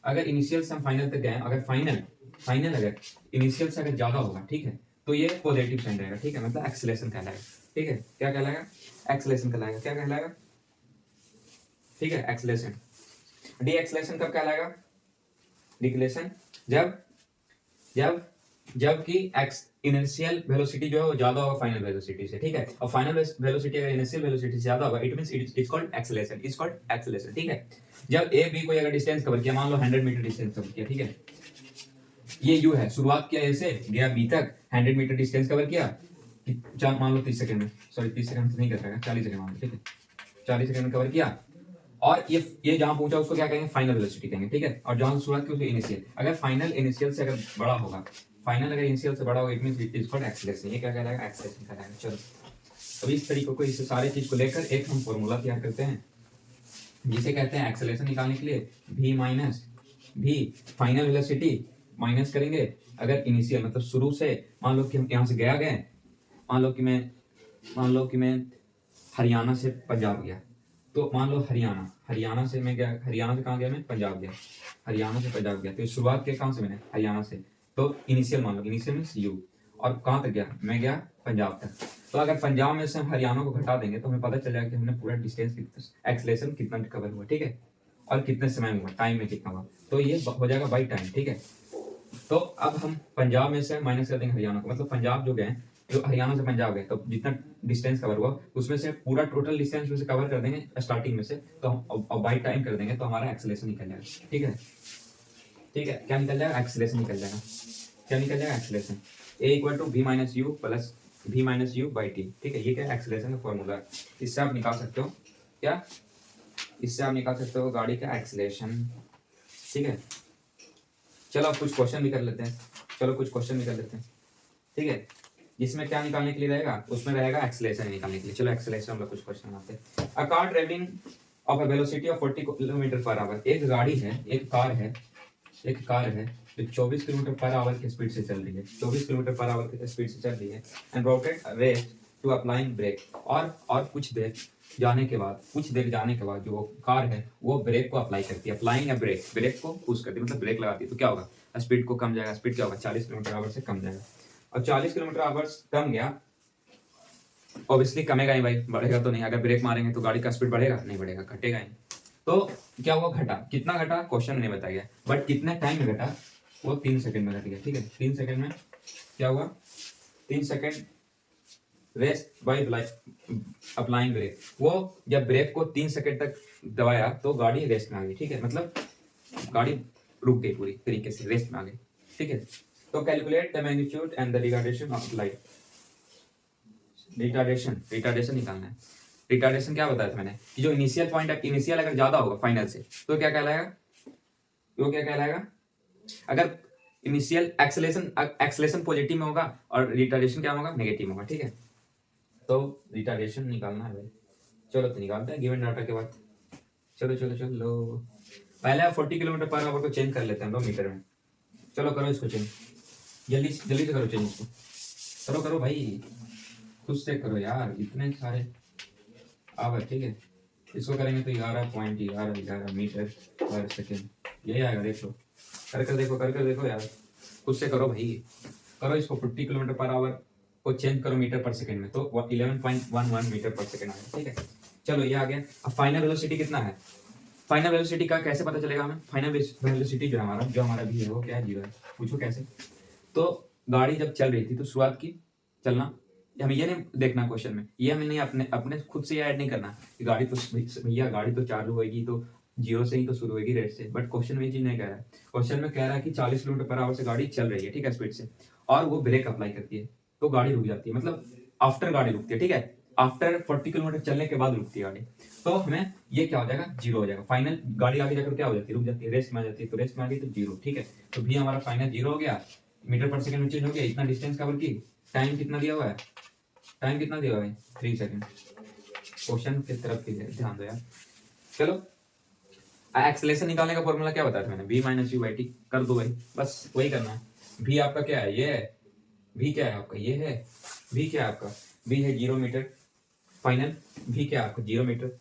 अगर इनिशियल से हम फाइनल तक गए, अगर फाइनल अगर इनिशियल से अगर ज्यादा होगा, ठीक है, तो ये पॉजिटिव साइन रहेगा, ठीक है, मतलब एक्सेलरेशन कहलाएगा, ठीक है, क्या कहलाएगा, एक्सेलरेशन कहलाएगा, क्या कहलाएगा, ठीक है, एक्सेलरेशन। डी एक्सेलरेशन कब कहलाएगा, डिक्लेरेशन, जब जबकि एक्स इनिशियल वेलोसिटी जो है वो ज्यादा होगा फाइनल वेलोसिटी से, ठीक है, और फाइनल वेलोसिटी अगर इनिशियल वेलोसिटी से ज्यादा होगा, it means it's called acceleration, is called acceleration, ठीक है। जब ए बी कोई अगर डिस्टेंस कवर किया, मान लो 100 मीटर डिस्टेंस कवर किया, ठीक है, ये यू है, शुरुआत किया ए से, गया बी तक, 100 मीटर डिस्टेंस कवर किया, मान लो 30 सेकंड में, सॉरी 30 सेकंड नहीं कर पाएगा, 40 सेकंड मान लो, ठीक है, 40 सेकंड में कवर किया, और ये जहां पहुंचा उसको क्या कहेंगे, फाइनल वेलोसिटी कहेंगे, ठीक है, और जहां शुरुआत की उसको इनिशियल। अगर फाइनल इनिशियल से अगर बड़ा होगा, फाइनल अगर इनिशियल से बड़ा होगा, it means it is called acceleration, ये क्या कहलाएगा, एक्सेलरेशन कहलाएगा। चलो अब इस तरीकों को, इस सारे चीज को लेकर एक हम फॉर्मूला तैयार करते हैं, जिसे कहते हैं एक्सेलरेशन निकालने के लिए v minus v final velocity minus करेंगे अगर इनिशियल, मतलब शुरू से, मान लो कि हम यहाँ से गए, मान लो कि मैं हरियाणा से पंजाब गया, तो मान लो हरियाणा से मैं गया, हरियाणा से कहाँ गया मैं, पंजाब गया, हरियाणा से पंजाब गया, तो शुरुआत किया कहाँ से मैंने, हरियाणा से, तो इनिशियल मान लो, इनिशियल मींस यू, और कहाँ तक गया, मैं गया पंजाब तक। तो अगर पंजाब में से हम हरियाणा को घटा देंगे तो हमें पता चल जाएगा कि हमने पूरा डिस्टेंस एक्सेलरेशन कितना कवर हुआ, ठीक है, और कितने समय में हुआ, टाइम में कितना हुआ, तो ये हो जाएगा बाई टाइम, ठीक है। तो अब हम पंजाब में से माइनस कर देंगे हरियाणा को, मतलब पंजाब जो गए, जो हरियाणा से पंजाब गए, तो जितना डिस्टेंस कवर हुआ उसमें से पूरा टोटल डिस्टेंस में से कवर कर देंगे स्टार्टिंग में से, तो हम बाई टाइम कर देंगे, तो हमारा एक्सेलरेशन निकल जाएगा, ठीक है, ठीक है, क्या निकल जाएगा, एक्सेलरेशन निकल जाएगा, क्या निकल जाएगा, acceleration, A equal to v minus U plus v minus U by T, ठीक है, ये क्या एक्सेलरेशन का फॉर्मूला है, इससे आप निकाल सकते हो, क्या, इससे आप निकाल सकते हो गाड़ी का एक्सेलरेशन, ठीक है। चलो अब कुछ क्वेश्चन भी कर लेते हैं, ठीक है, जिसमें क्या निकालने के लिए रहेगा, उसमें रहेगा एक्सेलरेशन निकालने के लिए। चलो एक्सेलरेशन वाला कुछ क्वेश्चन आते हैं। A car travelling of a velocity of 40 kilometre per hour, एक गाड़ी है, एक कार है तो 24 किलोमीटर पर आवर की स्पीड से चल रही है, 24 किलोमीटर पर आवर की स्पीड से चल रही है and rotate race to applying brake. और कुछ देर जाने के बाद, कुछ देर जाने के बाद जो कार है वो ब्रेक को अप्लाई करती है, अप्लाइंग है ब्रेक, ब्रेक को पुश करती है, मतलब ब्रेक लगाती है। तो क्या होगा, स्पीड को कम जाएगा, स्पीड क्या होगा 40 किलोमीटर आवर से कम जाएगा। और 40 किलोमीटर आवर कम गया, ऑब्वियसली कमेगा ही भाई, बढ़ेगा तो नहीं। अगर ब्रेक मारेंगे तो गाड़ी का स्पीड बढ़ेगा नहीं, बढ़ेगा, घटेगा ही। तो क्या हुआ, घटा, कितना घटा क्वेश्चन में नहीं बताया गया, बट कितने टाइम में घटा वो 3 सेकंड में घट गया। ठीक है, 3 सेकंड में क्या हुआ, 3 second rest by applying brake. वो जब ब्रेक को 3 सेकंड तक दबाया तो गाड़ी रेस्ट में आ गई। ठीक है, मतलब गाड़ी रुक गई पूरी तरीके से, रेस्ट में आ गई। ठीक है, तो calculate the magnitude and the retardation of light. Retardation निकालना है। रिटार्डेशन क्या बताया था मैंने कि जो इनिशियल पॉइंट है, इनिशियल अगर ज्यादा होगा फाइनल से तो क्या कहलाएगा, वो क्या कहलाएगा, अगर इनिशियल एक्सेलेरेशन पॉजिटिव में होगा और रिटार्डेशन क्या होगा, नेगेटिव में होगा। ठीक है, तो रिटार्डेशन निकालना है भाई। चलो तो निकालते हैं गिवन डाटा के बाद। चलो चलो चलो, पहले 40 किलोमीटर पर आवर को चेंज कर लेते हैं हम लोग मीटर में। चलो करो इसको चेंज, जल्दी जल्दी से करो चेंज इसको, करो करो भाई, खुद से करो यार, इतने सारे आवर। ठीक है, इसको करेंगे तो 11.11 मीटर पर सेकेंड यही आएगा। देख लो, कर कर देखो, कर कर देखो यार, खुद से करो भाई, करो इसको। 50 किलोमीटर पर आवर को चेंज करो मीटर पर सेकेंड में तो 11.11 मीटर पर सेकेंड आएगा। ठीक है, चलो ये आ गया। अब फाइनल वेलोसिटी कितना है, फाइनल वेलोसिटी का कैसे पता चलेगा हमें, फाइनल वेलोसिटी जो हमारा भी है वो क्या है, 0 है। पूछो कैसे, तो गाड़ी जब चल रही थी तो शुरुआत की चलना, हमें ये नहीं देखना क्वेश्चन में, ये हमें नहीं अपने अपने खुद से ऐड नहीं करना कि गाड़ी तो भैया गाड़ी तो चालू होगी तो 0 से ही तो शुरू होगी, रेट से। बट क्वेश्चन में ये चीज नहीं कह रहा है, क्वेश्चन में कह रहा है कि 40 किलोमीटर पर आवर से गाड़ी चल रही है, ठीक है, स्पीड से, और वो ब्रेक अप्लाई करती है तो गाड़ी रुक जाती है, मतलब आफ्टर गाड़ी रुकती है। ठीक है, आफ्टर 40 किलोमीटर चलने के बाद रुकती है गाड़ी, तो हमें ये क्या हो जाएगा, 0 हो जाएगा। फाइनल गाड़ी आगे जाकर क्या हो जाती है, रुक जाती है, रेस्ट में आ जाती है, तो रेस्ट में आ गई तो 0। ठीक है, तो भी हमारा फाइनल 0 हो गया, मीटर पर सेकंड में चेंज हो गया, इतना डिस्टेंस कवर की, टाइम कितना दिया हुआ है, टाइम कितना दिया हुआ है, 3 सेकंड। क्वेश्चन की तरफ ध्यान दो यार। चलो, एक्सेलेरेशन निकालने का फॉर्मूला क्या बताया था मैंने, v minus U by T, कर दो भाई, बस वही करना है। v आपका क्या है, ये है, v क्या है आपका, ये है, v क्या है आपका, v है 0 मीटर फाइनल, v क्या है आपका 0 मीटर,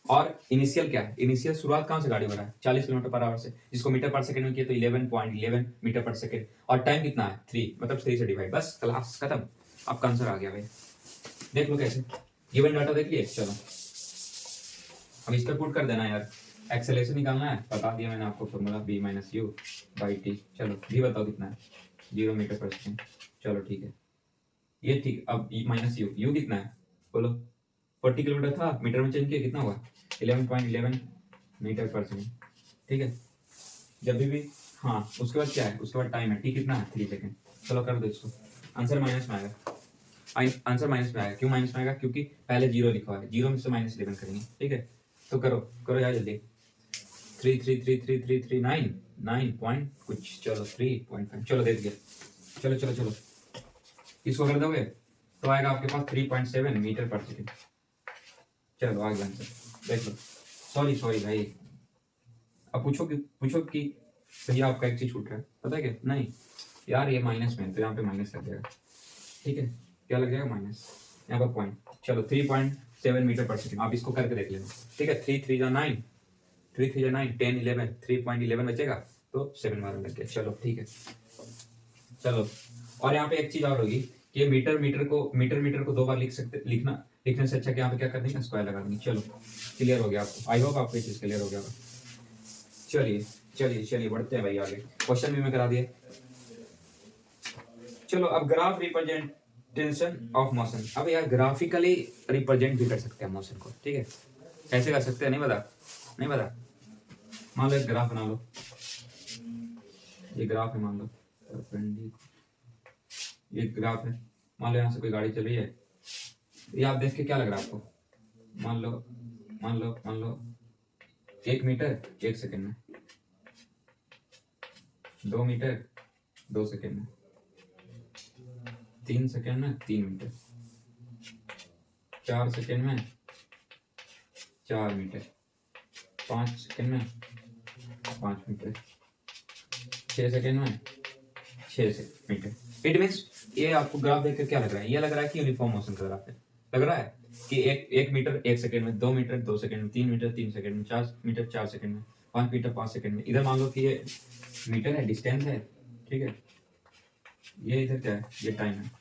और इनिशियल क्या है, इनिशियल शुरुआत कहाँ से गाड़ी बढ़ा है, 40 किलोमीटर पर आवर से, जिसको मीटर पर सेकंड में किया तो 11.11 मीटर पर सेकंड, और टाइम कितना है 3, मतलब 3 से डिवाइड, बस क्लास खत्म, आपका आंसर आ गया भाई। देख लो कैसे, गिवन डाटा देख लिए। चलो अब इस पर पुट कर देना यार, एक्सेलेरेशन निकालना है, बता दिया मैंने आपको formula, v minus U by T. चलो भी बताओ कितना है, 0 मीटर पर सेकंड। चलो ठीक है, ये ठीक। अब माइनस यू, यू कितना है बोलो, 40 किलोमीटर था, मीटर में चेंज किया कितना हुआ, 11.11 मीटर पर सेकंड। ठीक है, जब भी हाँ, उसके बाद क्या है, उसके बाद टाइम है, टी कितना है 3 सेकंड। चलो कर दो इसको, आंसर माइनस में आएगा, आंसर माइनस में आएगा। क्यों माइनस में आएगा, क्योंकि पहले 0 लिखा हुआ है, 0 में से -11 करेंगे। ठीक है, तो करो करो यार जल्दी, 3 9 पॉइंट कुछ, चलो 3.5, चलो दे दिया। चलो चलो चलो, इसको कर दोगे तो आएगा आपके पास 3.7 मीटर पर सेकंड। चलो आ गया आंसर, देख लो। सॉरी सॉरी भाई, अब पूछो कि भैया आपका एक चीज छूट रहा है, पता है क्या, नहीं यार ये माइनस में, तो यहाँ पे माइनस लग जाएगा। ठीक है, क्या लग जाएगा, माइनस, यहाँ पर पॉइंट। चलो 3.7 मीटर पर सेकंड, आप इसको करके देख लेना। ठीक है, 3 3 9, 3 3 9, 10 11, 3.11 बचेगा तो 7 मारने लग गया। चलो ठीक है, चलो। और यहाँ पे एक चीज और होगी कि मीटर को 2 बार लिखने से अच्छा कि यहाँ पे क्या कर देंगे, स्क्वायर लगा देंगे। चलो क्लियर हो गया आपको, आई होप आपको ये चीज क्लियर हो गया होगा। चलिए चलिए चलिए, बढ़ते हैं भाई आगे, क्वेश्चन भी मैं करा दिया। चलो अब ग्राफ रिप्रेजेंटेशन ऑफ मोशन, अब यार ग्राफिकली रिप्रेजेंट भी कर सकते हैं मोशन को। ठीक है, कैसे कर सकते हैं, नहीं बता, नहीं बता। मान लो एक ग्राफ बना लो, ये ग्राफ है, मान लो ये ग्राफ है, मान लो यहाँ से कोई गाड़ी चल रही है, ये आप देख के क्या लग रहा है आपको, मान लो 1 मीटर 1 सेकंड में, 2 मीटर 2 सेकंड में, 3 सेकंड में 3 मीटर, 4 सेकंड में 4 मीटर, 5 सेकंड में 5 मीटर, 6 सेकंड में 6 मीटर। इट मीन्स ये आपको ग्राफ देख कर क्या लग रहा है? ये लग रहा है कि यूनिफॉर्म मोशन का ग्राफ है। लग रहा है कि एक मीटर 1 सेकंड में, 2 मीटर 2 सेकंड में, 3 मीटर 3 सेकंड में, 4 मीटर 4 सेकंड में, 5 मीटर 5 सेकंड में। इधर मान लो कि ये मीटर है, डिस्टेंस है, ठीक है। ये इधर क्या है? ये टाइम है।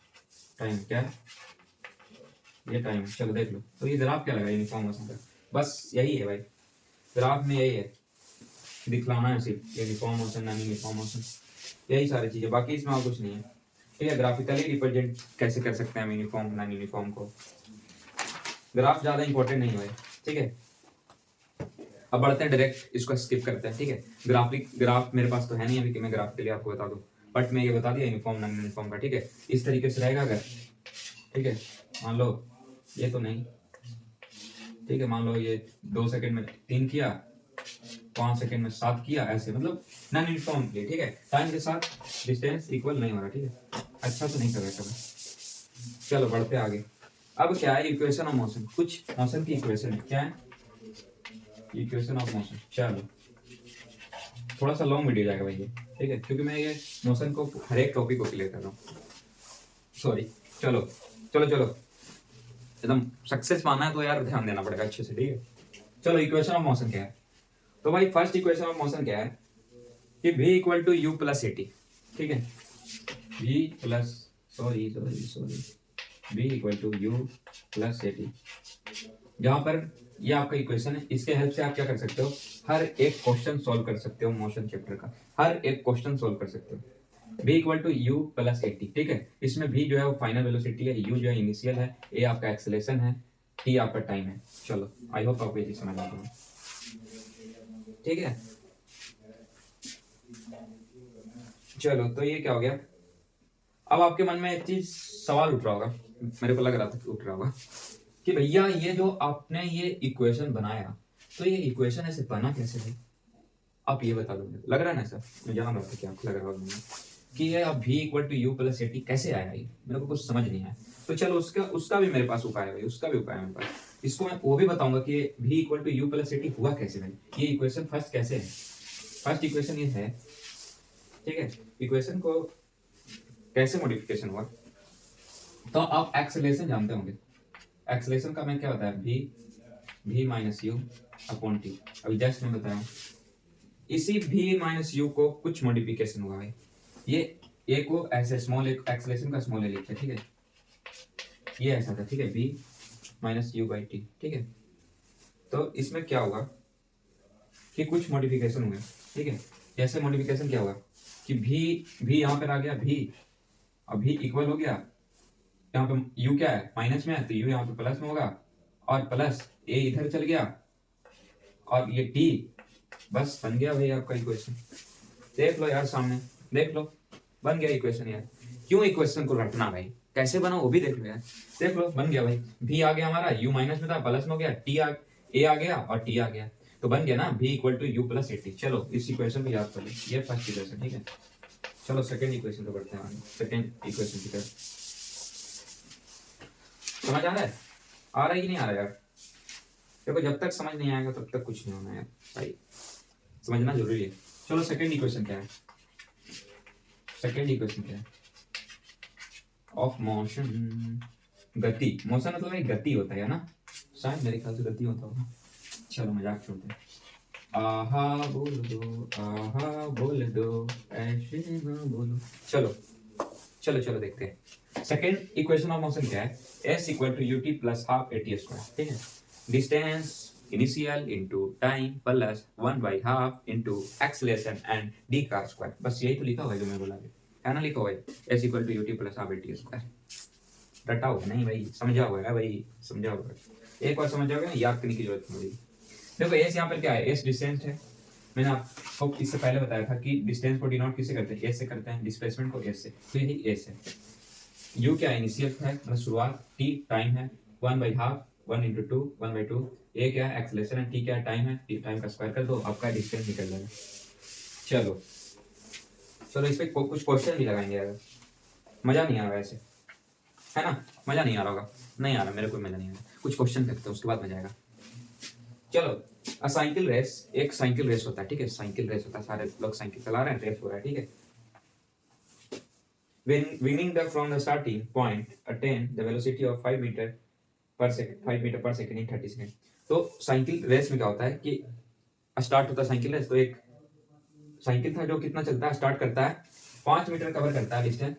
टाइम क्या है? ये टाइम है। चलो देख लो। तो ये ग्राफ क्या लगा यूनिफॉर्म मोशन का? बस यही है भाई, ग्राफ में यही है, दिखलाना है सिर्फ uniform motion, non uniform motion, यही सारी चीजें, बाकी इसमें और कुछ नहीं है। ठीक है, ग्राफिकली रिप्रेजेंट कैसे कर सकते हैं हम यूनिफॉर्म नॉन यूनिफॉर्म को। ग्राफ ज्यादा इंपॉर्टेंट नहीं है, ठीक है। अब बढ़ते हैं डायरेक्ट, इसको स्किप करते हैं, ठीक है। ग्राफ मेरे पास तो है नहीं अभी कि मैं ग्राफ के लिए आपको बता दूं, बट मैं ये बता दिया यूनिफॉर्म नॉन यूनिफॉर्म का, ठीक है। इस तरीके से रहेगा अगर, ठीक है। मान लो ये तो नहीं, ठीक है। मान लो ये 2 सेकंड में 3 किया, 5 सेकंड में 7 किया, ऐसे मतलब नॉन यूनिफॉर्म के, ठीक है। टाइम के साथ डिस्टेंस इक्वल नहीं हो रहा, ठीक है। अच्छा तो नहीं कर रहा कभी। चलो बढ़ते आगे। अब क्या है? Equation of motion. कुछ मोशन की इक्वेशन है। क्या है? Equation of motion. चलो थोड़ा सा लॉन्ग वीडियो जाएगा भाई ये, ठीक है, क्योंकि मैं ये मोशन को हर एक टॉपिक को क्लियर कर रहा हूँ। सॉरी। चलो चलो चलो, एकदम सक्सेस पाना है तो यार ध्यान देना पड़ेगा अच्छे से, ठीक है। चलो इक्वेशन ऑफ मोशन क्या है? तो भाई फर्स्ट इक्वेशन ऑफ मोशन क्या है कि v equal to U plus A T, ठीक है। v plus sorry v equal to U plus A T, जहां पर ये आपका इक्वेशन है। इसके हेल्प से आप क्या कर सकते हो? हर एक क्वेश्चन सॉल्व कर सकते हो, मोशन चैप्टर का हर एक क्वेश्चन सॉल्व कर सकते हो। v equal to U plus A T, ठीक है। इसमें v जो है वो फाइनल वेलोसिटी है, u जो है इनिशियल है, a आपका एक्सेलरेशन है, t आपका टाइम है। चलो आई होप आपको ये समझ आ गया, ठीक है। चलो तो ये क्या हो गया? अब आपके मन में एक चीज सवाल उठ रहा होगा, मेरे को लग रहा था कि उठ रहा होगा कि भैया ये जो आपने ये इक्वेशन बनाया, तो ये इक्वेशन ऐसे बना कैसे है? आप ये बता दो। लग रहा है ना सर, मैं जान रहा था कि आपको लग रहा होगा कि ये अब v equal to U plus A T कैसे आया? ये मेरे को कुछ समझ नहीं आया। तो चलो उसका भी मेरे पास उपाय है भाई, उसका भी उपाय है मेरे पास। इसको मैं वो भी बताऊंगा कि v equal to U plus A T हुआ कैसे भाई, ये इक्वेशन फर्स्ट कैसे है। फर्स्ट इक्वेशन ये है, ठीक है। इक्वेशन को कैसे मॉडिफिकेशन हुआ? तो आप एक्सेलरेशन जानते होंगे। एक्सेलरेशन का मैं क्या बताया? v minus you upon T. अभी जस्ट मैं बताया, इसी v माइनस यू को कुछ मॉडिफिकेशन हुआ है। ये a को ऐसे स्मॉल एक्सेलरेशन का स्मॉल ए लिखते हैं, ठीक है। ये ऐसा था, ठीक है, v minus U by T, ठीक है। तो इसमें क्या होगा कि कुछ मॉडिफिकेशन हुए, ठीक है। जैसे मॉडिफिकेशन क्या होगा कि v यहाँ पर आ गया, v अब v इक्वल हो गया, यहाँ पे u क्या है? माइनस में है, तो u यहाँ पे प्लस में होगा, और प्लस a इधर चल गया, और ये t, बस बन गया भाई आपका इक्वेशन। देख लो यार सामने, देख लो बन गया इक्वेशन यार। क्यों इक्वेशन को रटना भाई, कैसे बना वो भी देख लो यार। देख लो बन गया भाई, v आ गया हमारा, u माइनस में था प्लस में हो गया, a आ गया और t आ गया, तो बन गया ना v equal to U plus A T. चलो इस इक्वेशन को याद कर लो, ये फर्स्ट इक्वेशन, ठीक है। चलो सेकंड इक्वेशन पे बढ़ते हैं। सेकंड इक्वेशन की तरफ समझ आ रहा है? आ रहा है कि नहीं आ रहा है यार? देखो जब तक समझ नहीं आएगा तब तक कुछ नहीं होना यार भाई, समझना जरूरी है। चलो सेकंड इक्वेशन क्या है? सेकंड इक्वेशन क्या है? ऑफ मोशन, गति। मोशन मतलब एक गति होता है ना, शायद मेरे ख्याल से गति होता होगा। चलो मजाक छोड़ते हैं। आहा बोल दो ऐसे ना बोलो। चलो चलो चलो देखते हैं। सेकंड इक्वेशन ऑफ मोशन क्या है? s equal to U T plus half A T square, ठीक है। Distance initial into time plus 1/2 into acceleration and D का स्क्वायर। बस यही तो लिखा हुआ है जो मैं बोला है ना, लिखा हुआ है s equal to U T plus half A T square. रटा हुआ नहीं भाई, समझा हुआ है भाई, समझा हुआ है। एक बार समझ जाओगे ना, याद करने की जरूरत नहीं पड़ेगी। देखो s यहाँ पर क्या है? s डिस्टेंस है। मैंने आपको इससे पहले बताया था कि डिस्टेंस को डिनोट किससे करते हैं? s से करते हैं, डिस्प्लेसमेंट को s से, तो यही s है। u क्या है? इनिशियल है, मतलब शुरुआत, t टाइम है, 1/2 1 into 2 1/2, a क्या है? एक्सेलरेशन है, t क्या है? टाइम है, t टाइम का स्क्वायर कर दो, आपका डिस्टेंस निकल जाएगा। चलो चलो इस पे कुछ क्वेश्चन भी लगाएंगे यार, मजा नहीं आ रहा ऐसे, है ना? मजा नहीं आ रहा होगा, नहीं आ रहा, मेरे को मजा नहीं आ रहा। कुछ क्वेश्चन करते हैं उसके बाद मजा आएगा। चलो अ साइकिल रेस, एक साइकिल रेस होता है, ठीक है, साइकिल रेस होता है, सारे लोग साइकिल चला रहे हैं, रेस हो रहा है, ठीक है। When winning the from the starting point, attain the velocity of 5 meter per second, 5 metre पर सेकंड इन 30 सेकंड। तो साइकिल रेस में क्या होता है कि स्टार्ट होता है साइकिल रेस, तो एक साइकिल था जो कितना चलता है, स्टार्ट करता है 5 मीटर कवर करता है डिस्टेंस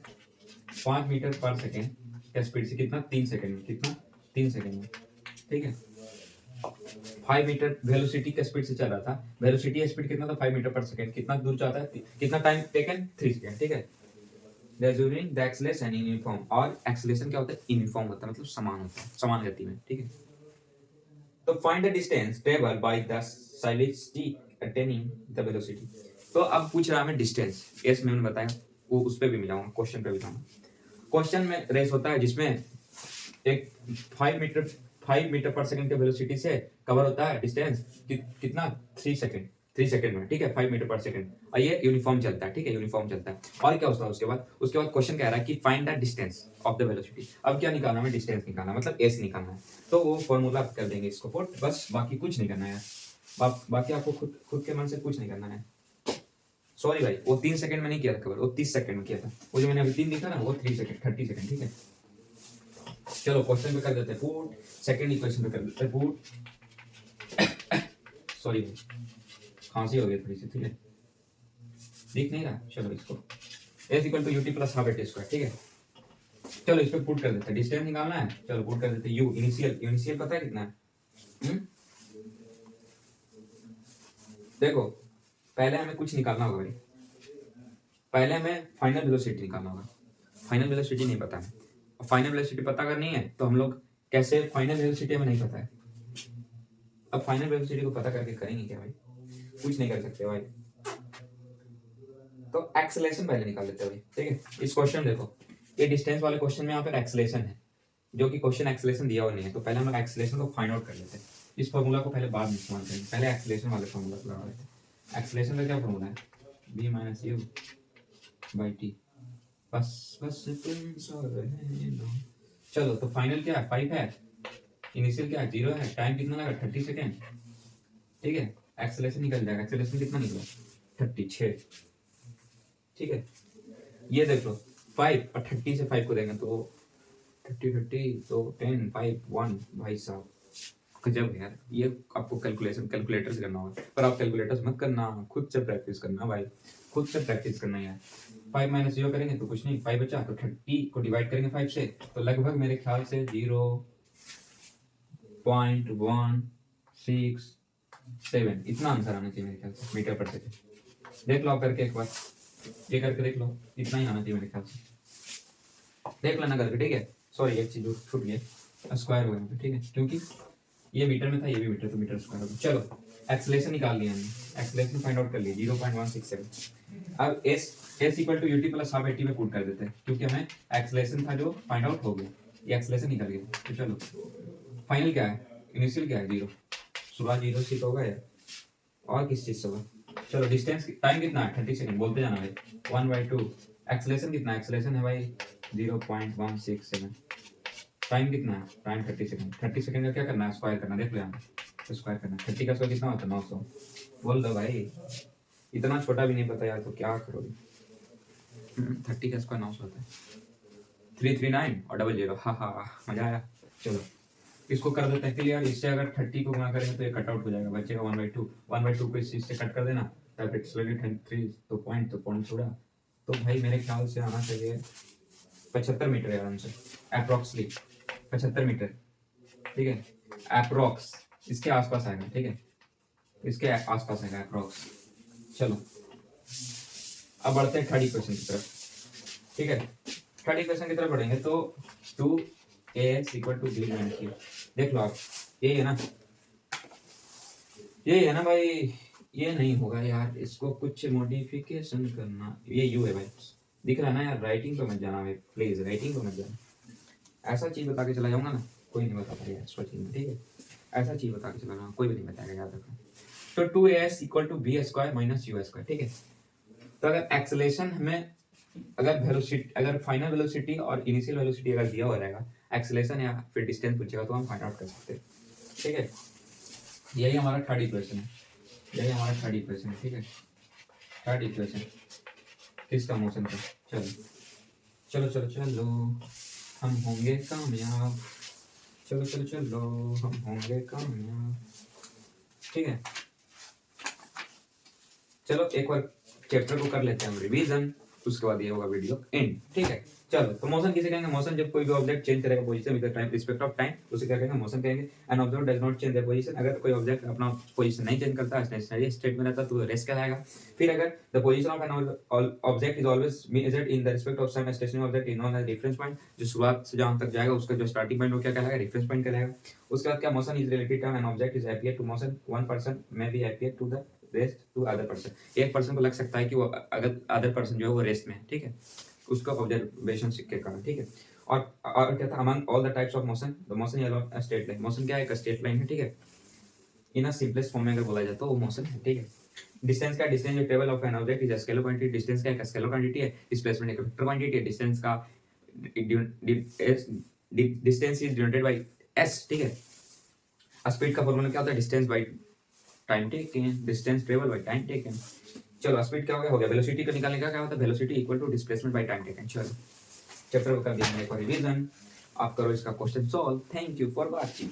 5 मीटर पर सेकंड क्या स्पीड से, कितना 3 सेकंड में, कितना 3 सेकंड में, ठीक है। 5 मीटर वेलोसिटी के स्पीड से चल रहा था, वेलोसिटी स्पीड कितना था 5 मीटर पर सेकंड, कितना दूर जाता है, कितना टाइम टेकन 3 सेकंड, ठीक है। Measuring the acceleration in uniform, और acceleration क्या होता है, यूनिफॉर्म होता है, मतलब समान होता है, समान गति में, ठीक है। तो find the distance traveled by the cyclist attaining the velocity। तो अब पूछ रहा है हमें डिस्टेंस, एस में मैंने बताया, वो उस पे भी मिलाऊंगा, क्वेश्चन पे भी मिलाऊंगा। क्वेश्चन में रेस होता है जिसमें एक 5 मीटर पर सेकंड के वेलोसिटी से कवर होता है डिस्टेंस कितना 3 सेकंड में, ठीक है, 5 मीटर पर सेकंड, और ये यूनिफॉर्म चलता है, ठीक है, यूनिफॉर्म चलता है। और क्या होता है उसके बाद क्वेश्चन कह रहा है कि find the distance of the velocity. अब क्या निकालना है, डिस्टेंस निकालना है, मतलब एस निकालना है। तो वो फॉर्मूला कर देंगे इसको पुट, बस बाकी कुछ नहीं करना है, बाकी आपको खुद के मन से कुछ नहीं करना है। सॉरी भाई, वो 3 सेकंड में नहीं किया था कवर, वो 30 सेकंड में किया था, वो जो मैंने अभी 3 लिखा ना, वो 3 सेकंड 30 सेकंड, ठीक है। चलो क्वेश्चन पे कर देते हैं पुट, सेकंड इक्वेशन पे कर देते हैं पुट। सॉरी खांसी हो गई थोड़ी सी, ठीक है, दिख नहीं रहा, चलो इसको S equal to U T plus half A T square, ठीक है। चलो इस पे पुट कर देते हैं, डिस्टेंस निकालना है, चलो पुट कर देते हैं यू, इनिशियल पता है कितना है, देखो पहले हमें कुछ निकालना होगा भाई, पहले हमें फाइनल वेलोसिटी निकालना होगा, फाइनल वेलोसिटी नहीं पता है, और फाइनल वेलोसिटी पता करनी है तो हम लोग कैसे, फाइनल वेलोसिटी हमें नहीं पता है, अब फाइनल वेलोसिटी को पता करके करेंगे क्या भाई, कुछ नहीं कर सकते भाई। तो एक्सेलरेशन पहले निकाल लेते हैं भाई, ठीक है। इस क्वेश्चन देखो, ये डिस्टेंस वाले क्वेश्चन में यहाँ पर एक्सेलरेशन है, जो कि क्वेश्चन एक्सेलरेशन दिया हुआ नहीं है, तो पहले हम लोग एक्सेलरेशन को फाइंड आउट कर लेते हैं। इस फार्मूला को पहले बाद में इस्तेमाल करेंगे, पहले एक्सेलरेशन वाले फार्मूला को लगा लेते हैं। एक्सेलरेशन का क्या फार्मूला है, b minus U by T, बस बस तुम सो रहे हो। चलो तो फाइनल क्या है, 5 है, इनिशियल क्या है 0 है, टाइम कितना लगा 30 सेकेंड, ठीक है। एक्सेलरेशन निकल जाएगा, एक्सेलरेशन कितना निकला 36, ठीक है। ये देख लो 5 और 30 से 5 को देंगे तो 30 तो 10 5 1, भाई साहब गजब है यार। ये आपको कैलकुलेटर से करना होगा, पर आप कैलकुलेटर मत करना, खुद से प्रैक्टिस करना भाई, खुद से प्रैक्टिस करना यार। 5 माइनस 0 करेंगे तो कुछ नहीं, 5 बचा, तो 30 को डिवाइड करेंगे 5 से, तो लगभग मेरे ख्याल से 0.167 इतना आंसर आना चाहिए मेरे ख्याल से, मीटर पर सेकेंड। देख लो आप करके एक बार, ये करके देख लो, इतना ही आना चाहिए मेरे ख्याल से, देख लेना करके, ठीक है। सॉरी एक चीज छूट गई, स्क्वायर हो गया, ठीक है, क्योंकि ये मीटर में था, ये भी मीटर, तो मीटर स्क्वायर हो गया। चलो एक्सेलरेशन निकाल लिया हमने, एक्सेलरेशन फाइंड आउट कर लिया 0.167। अब S equal to U T plus half A T में पुट कर देते हैं, क्योंकि हमें एक्सेलरेशन था जो फाइंड आउट हो गया, ये एक्सेलरेशन निकल गया। तो चलो फाइनल क्या है, इनिशियल क्या है 0, सुबह 0 से तो होगा यार, और किस चीज से होगा। चलो डिस्टेंस टाइम कितना है 30 सेकंड, बोलते जाना भाई, 1/2। एक्सेलरेशन कितना है, एक्सेलरेशन है भाई 0.167। टाइम कितना है, टाइम 30 सेकंड, 30 सेकंड का क्या करना है, स्क्वायर करना, देख लो यहाँ पे स्क्वायर करना, 30 का स्क्वायर कितना होता है 900, बोल दो भाई, इतना छोटा भी नहीं पता यार तो क्या करोगे। 30 का स्क्वायर 900 होता है, 339 और 00, हा हा मजा आया। चलो इसको कर देते हैं क्लियर, इससे अगर 30 को गुणा करेंगे तो ये कट आउट हो जाएगा, बचेगा 1/2, 1/2 को इस चीज से कट कर देना, तब एक्सलेट 3 तो पॉइंट छोड़ा, तो भाई मेरे ख्याल से आना चाहिए 75 मीटर है आराम से, अप्रोक्सली 75 मीटर, ठीक है, अप्रोक्स इसके आसपास आएगा, ठीक है, इसके आसपास आएगा अप्रोक्स। चलो अब बढ़ते हैं थर्ड इक्वेशन की तरफ, ठीक है। थर्ड इक्वेशन की तरफ बढ़ेंगे तो 2ax equal to b minus u, देख लो आप, ये है ना, ये है ना भाई, ये नहीं होगा यार, इसको कुछ मॉडिफिकेशन करना, ये u है भाई, दिख रहा है ना यार, राइटिंग पे मत जाना भाई प्लीज, राइटिंग पे मत जाना, ऐसा चीज बता के चला जाऊंगा ना, कोई नहीं बता पाएगा सोचिए, ठीक है, ऐसा चीज बता के चला जाऊंगा कोई भी नहीं बताएगा, याद रखना। तो 2as equal to b square minus u square, ठीक है। तो अगर एक्सेलरेशन हमें, अगर वेलोसिटी, अगर फाइनल वेलोसिटी और इनिशियल वेलोसिटी अगर दिया हुआ रहेगा, एक्सेलरेशन या फिर डिस्टेंस पूछेगा तो हम फाइंड आउट कर सकते हैं, ठीक है। यही हमारा थर्ड इक्वेशन है, यही हमारा थर्ड इक्वेशन है, ठीक है। थर्ड इक्वेशन किसका, मोशन का। चलो चलो चलो चलो, हम होंगे कामयाब, चलो चलो चलो, हम होंगे कामयाब, ठीक है। चलो एक बार चैप्टर को कर लेते हैं हम रिवीजन, उसके बाद ये होगा वीडियो एंड, ठीक है। चलो, तो मोशन किसे कहेंगे, मोशन जब कोई भी ऑब्जेक्ट चेंज करेगा position with the time respect of time, उसे क्या कहेंगे, मोशन कहेंगे। An object does not change the position, अगर कोई ऑब्जेक्ट अपना पोजीशन नहीं चेंज करता, स्टेशनरी स्टेट में रहता, तो रेस्ट कहलाएगा। फिर अगर the position of an object is always measured in the respect of some stationary object is known as reference point, जो शुरुआत से जहां तक जाएगा उसका जो स्टार्टिंग पॉइंट वो क्या कहलाएगा, रेफरेंस पॉइंट कहलाएगा। उसके बाद क्या, motion is related to an object is happier to motion, one person may be happier to the rest to other person. एक पर्सन को लग सकता है कि वो अगर अदर पर्सन जो है वो रेस्ट में है, ठीक है, उसका ऑब्जर्वेशन के कारण, ठीक है। और क्या था, among all the types of motion the motion is a straight line, motion क्या है, एक स्ट्रेट लाइन है, ठीक है। इन अ सिंपलेस्ट फॉर्म में अगर बोला जाए तो वो मोशन है, ठीक है। डिस्टेंस का, distance table of an object is a scalar quantity, distance का एक स्केलर क्वांटिटी है, डिस्प्लेसमेंट एक वेक्टर क्वांटिटी है। डिस्टेंस का distance is denoted by S, ठीक है। स्पीड का फॉर्मूला क्या होता है, distance by time taken, distance travel by time taken. चलो स्पीड क्या हो गया, वेलोसिटी को निकालने का क्या होता है, velocity equal to displacement by time taken. चलो चैप्टर को कर दिया मैंने एक रिवीजन, आप करो इसका question solve. Thank you for watching.